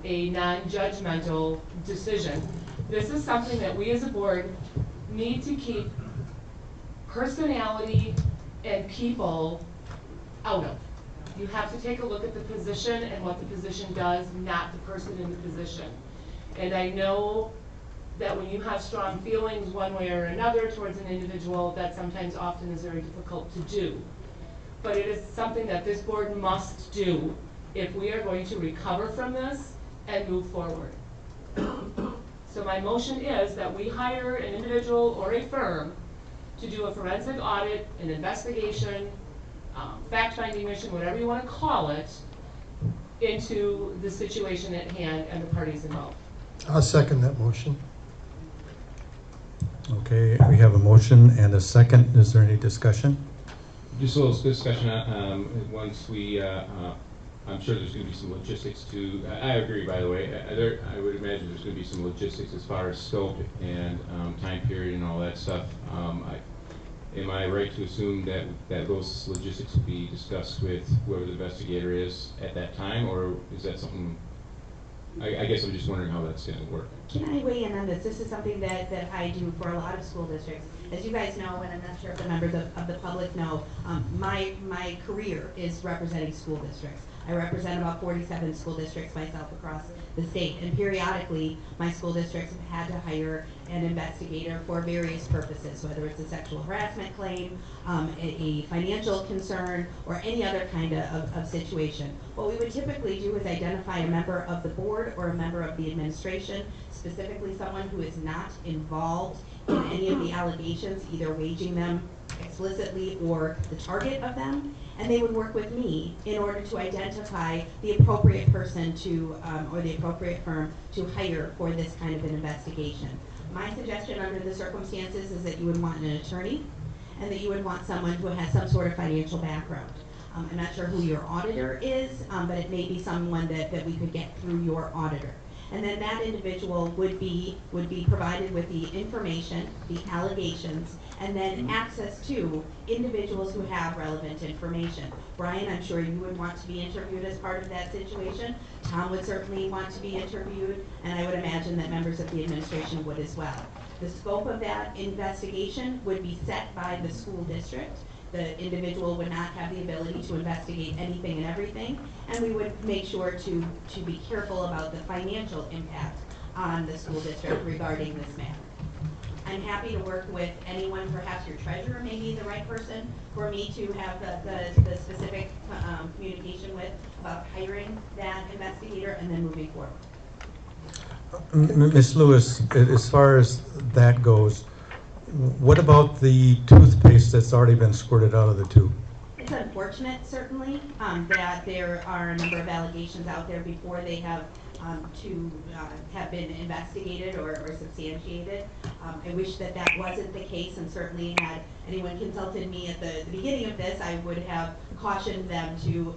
a non-judgmental decision. This is something that we as a board need to keep personality and people out of. You have to take a look at the position and what the position does, not the person in the position. And I know that when you have strong feelings one way or another towards an individual, that sometimes often is very difficult to do. But it is something that this board must do if we are going to recover from this and move forward. So my motion is that we hire an individual or a firm to do a forensic audit, an investigation, fact-finding mission, whatever you want to call it, into the situation at hand and the parties involved. I'll second that motion. Okay, we have a motion and a second. Is there any discussion? Just a little discussion. Once we, I'm sure there's going to be some logistics to. I agree, by the way. I would imagine there's going to be some logistics as far as scope and time period and all that stuff. Am I right to assume that those logistics will be discussed with whoever the investigator is at that time, or is that something? I guess I'm just wondering how that's going to work. Can I weigh in on this? This is something that I do for a lot of school districts. As you guys know, and I'm not sure if the members of the public know, my career is representing school districts. I represent about 47 school districts myself across the state, and periodically my school districts have had to hire an investigator for various purposes, whether it's a sexual harassment claim, a financial concern, or any other kind of situation. What we would typically do is identify a member of the board or a member of the administration, specifically someone who is not involved in any of the allegations, either waging them explicitly or the target of them, and they would work with me in order to identify the appropriate person to, or the appropriate firm to hire for this kind of an investigation. My suggestion under the circumstances is that you would want an attorney and that you would want someone who has some sort of financial background. I'm not sure who your auditor is, but it may be someone that we could get through your auditor. And then that individual would be provided with the information, the allegations, and then access to individuals who have relevant information. Brian, I'm sure you would want to be interviewed as part of that situation. Tom would certainly want to be interviewed, and I would imagine that members of the administration would as well. The scope of that investigation would be set by the school district. The individual would not have the ability to investigate anything and everything, and we would make sure to be careful about the financial impact on the school district regarding this matter. I'm happy to work with anyone, perhaps your treasurer may be the right person for me to have the specific communication with about hiring that investigator and then moving forward. Ms. Lewis, as far as that goes, what about the toothpaste that's already been squirted out of the tube? It's unfortunate, certainly, that there are a number of allegations out there before they have have been investigated or substantiated. I wish that that wasn't the case, and certainly had anyone consulted me at the beginning of this, I would have cautioned them to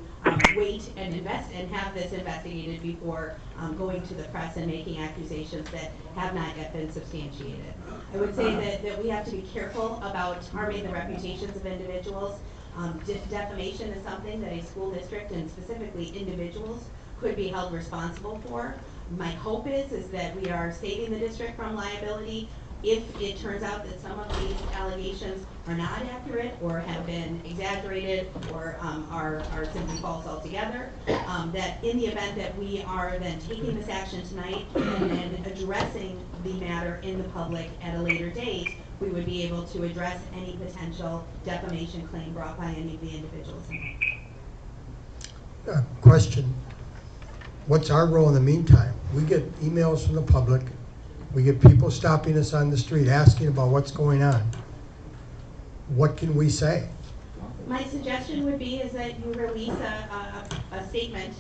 wait and have this investigated before going to the press and making accusations that have not yet been substantiated. I would say that we have to be careful about harming the reputations of individuals. Defamation is something that a school district, and specifically individuals, could be held responsible for. My hope is that we are saving the district from liability if it turns out that some of these allegations are not accurate or have been exaggerated or are simply false altogether. That in the event that we are then taking this action tonight and addressing the matter in the public at a later date, we would be able to address any potential defamation claim brought by any of the individuals. Question. What's our role in the meantime? We get emails from the public. We get people stopping us on the street asking about what's going on. What can we say? My suggestion would be is that you release a statement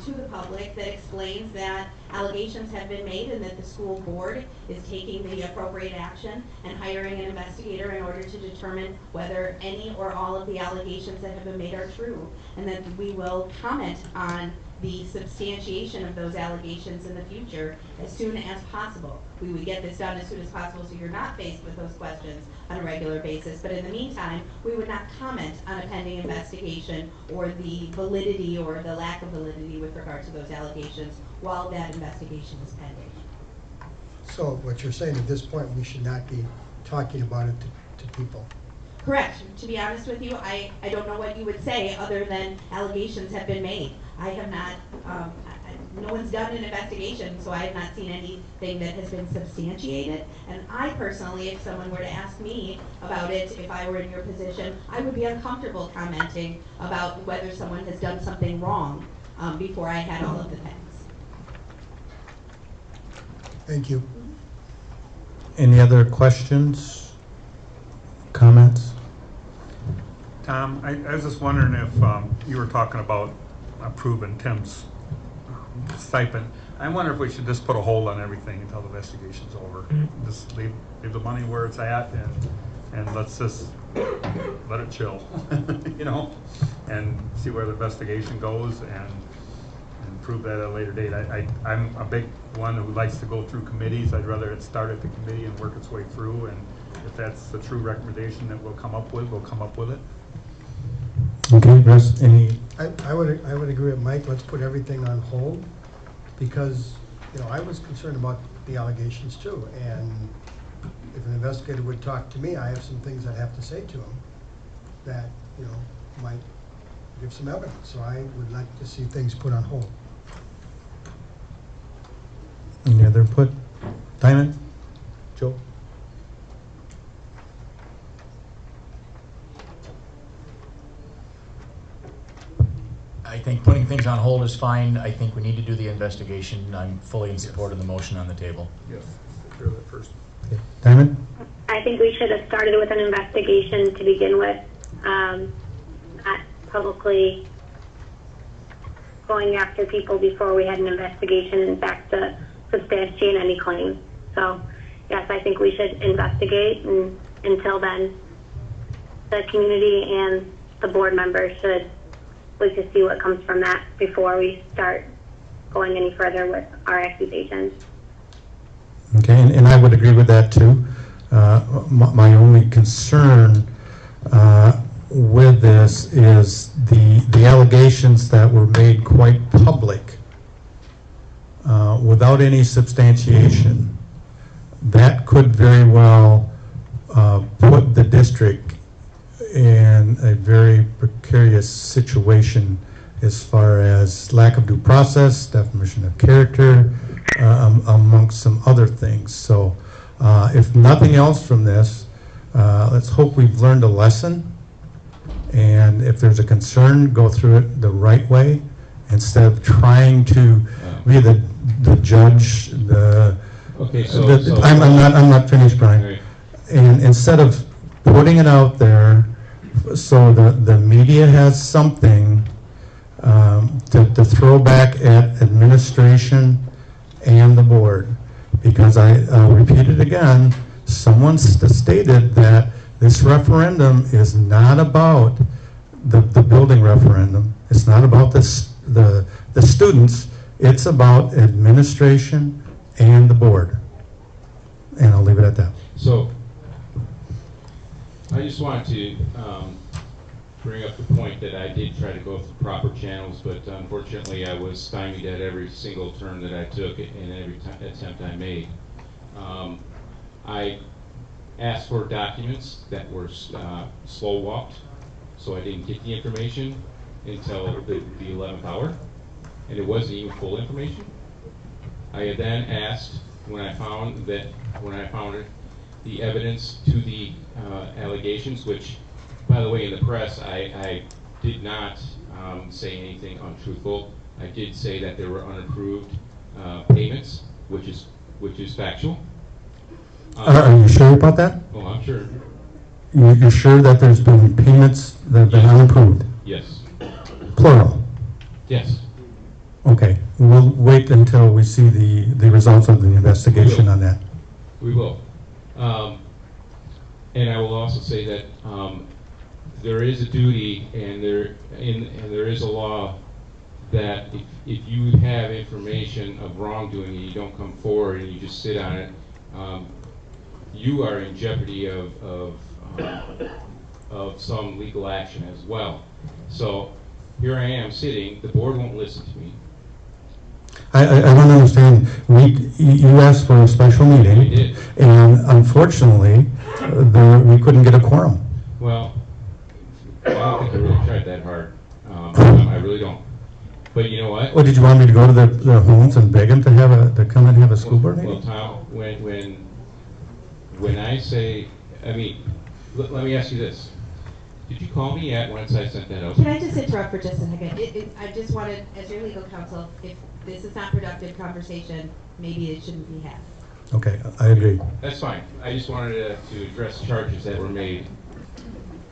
to the public that explains that allegations have been made and that the school board is taking the appropriate action and hiring an investigator in order to determine whether any or all of the allegations that have been made are true, and that we will comment on the substantiation of those allegations in the future as soon as possible. We would get this done as soon as possible so you're not faced with those questions on a regular basis. But in the meantime, we would not comment on a pending investigation or the validity or the lack of validity with regard to those allegations while that investigation is pending. So what you're saying at this point, we should not be talking about it to people. Correct. To be honest with you, I don't know what you would say other than allegations have been made. I have not, no one's done an investigation, so I have not seen anything that has been substantiated. And I personally, if someone were to ask me about it, if I were in your position, I would be uncomfortable commenting about whether someone has done something wrong before I had all of the facts. Thank you. Any other questions, comments? Tom, I was just wondering if you were talking about approving Tim's stipend. I wonder if we should just put a hold on everything until the investigation's over. Just leave the money where it's at and let's just let it chill, you know, and see where the investigation goes and prove that at a later date. I'm a big one who likes to go through committees. I'd rather it start at the committee and work its way through, and if that's the true recommendation that we'll come up with it. Okay, Russ, any? I would agree with Mike. Let's put everything on hold because, you know, I was concerned about the allegations too. And if an investigator would talk to me, I have some things I'd have to say to him that, you know, might give some evidence. So I would like to see things put on hold. Any other input? Diamond? Joe? I think putting things on hold is fine. I think we need to do the investigation. I'm fully in support of the motion on the table. Yes, sure, that first. Okay. Diamond? I think we should have started with an investigation to begin with, not publicly going after people before we had an investigation, in fact, to substantiate any claim. So, yes, I think we should investigate, and until then, the community and the board members should look to see what comes from that before we start going any further with our accusations. Okay, and I would agree with that too. My only concern with this is the allegations that were made quite public without any substantiation. That could very well put the district in a very precarious situation as far as lack of due process, defamation of character, amongst some other things. So if nothing else from this, let's hope we've learned a lesson. And if there's a concern, go through it the right way instead of trying to be the judge. Okay, I'm not finished, Brian. Right. And instead of putting it out there so the media has something to throw back at administration and the board, because I'll repeat it again, someone stated that this referendum is not about the building referendum. It's not about the students. It's about administration and the board. And I'll leave it at that. So, I just wanted to bring up the point that I did try to go through proper channels, but unfortunately I was stymied at every single turn that I took and every attempt I made. I asked for documents that were slow walked, so I didn't get the information until the 11th hour, and it wasn't even full information. I had then asked, when I found it, the evidence to the allegations, which, by the way, in the press, I did not say anything untruthful. I did say that there were unapproved payments, which is factual. Are you sure about that? Oh, I'm sure. You're sure that there's been payments that have been unapproved? Yes. Plural? Yes. Okay. We'll wait until we see the results of the investigation on that. We will. And I will also say that there is a duty and there is a law that if you have information of wrongdoing and you don't come forward and you just sit on it, you are in jeopardy of some legal action as well. So here I am sitting, the board won't listen to me. I don't understand. You asked for a special meeting. I did. And unfortunately, we couldn't get a quorum. Well, I don't think I really tried that hard. I really don't. But you know what? Well, did you want me to go to the homes and beg them to come and have a school board meeting? Well, Tom, when I say, I mean, let me ask you this. Did you call me once I sent that out? Can I just interrupt for just a second? I just wanted, as your legal counsel, if this is not productive conversation, maybe it shouldn't be had. Okay, I agree. That's fine. I just wanted to address charges that were made.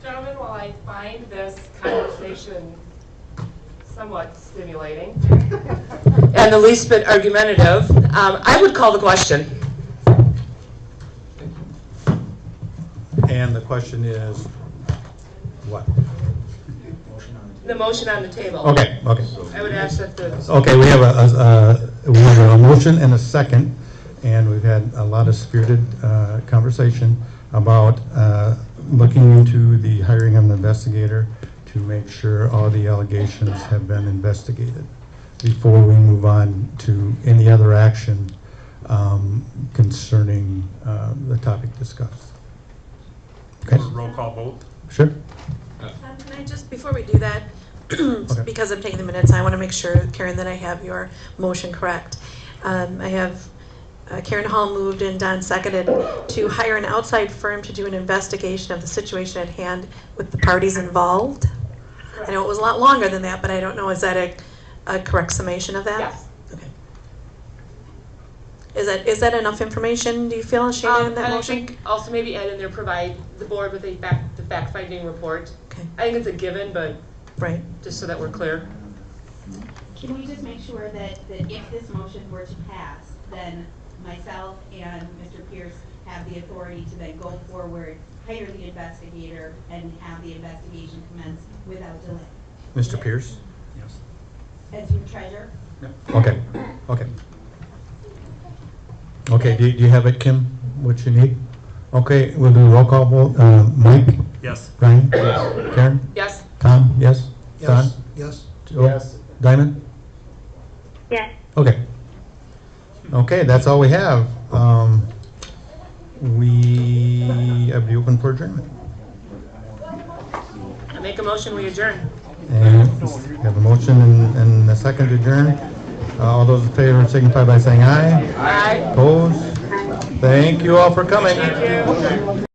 Gentlemen, while I find this conversation somewhat stimulating and the least bit argumentative, I would call the question. And the question is, what? The motion on the table. Okay. I would ask that the... Okay, we have a motion and a second, and we've had a lot of spirited conversation about looking into the hiring of an investigator to make sure all the allegations have been investigated before we move on to any other action concerning the topic discussed. Okay. Roll call vote. Sure. Can I just, before we do that, because I'm taking the minutes, I want to make sure, Karen, that I have your motion correct. I have Karen Hall moved and Don seconded to hire an outside firm to do an investigation of the situation at hand with the parties involved. I know it was a lot longer than that, but I don't know, is that a correct summation of that? Yes. Okay. Is that enough information, do you feel, Shana, in that and motion? I think also maybe add in there, provide the board with the fact-finding report. Okay. I think it's a given, but right, just so that we're clear. Can we just make sure that if this motion were to pass, then myself and Mr. Pierce have the authority to then go forward, hire the investigator, and have the investigation commence without delay? Mr. Pierce? Yes. As your treasurer? Okay. Okay, do you have it, Kim, what you need? Okay, we'll do a roll call vote. Mike? Yes. Brian? Yes. Karen? Yes. Tom? Yes? Don? Yes. Joe? Yes. Diamond? Yes. Okay. Okay, that's all we have. We have the open for adjournment. I make a motion, we adjourn. And we have a motion and a second to adjourn. All those in favor signify by saying aye. Aye. Opposed? Thank you all for coming. Thank you.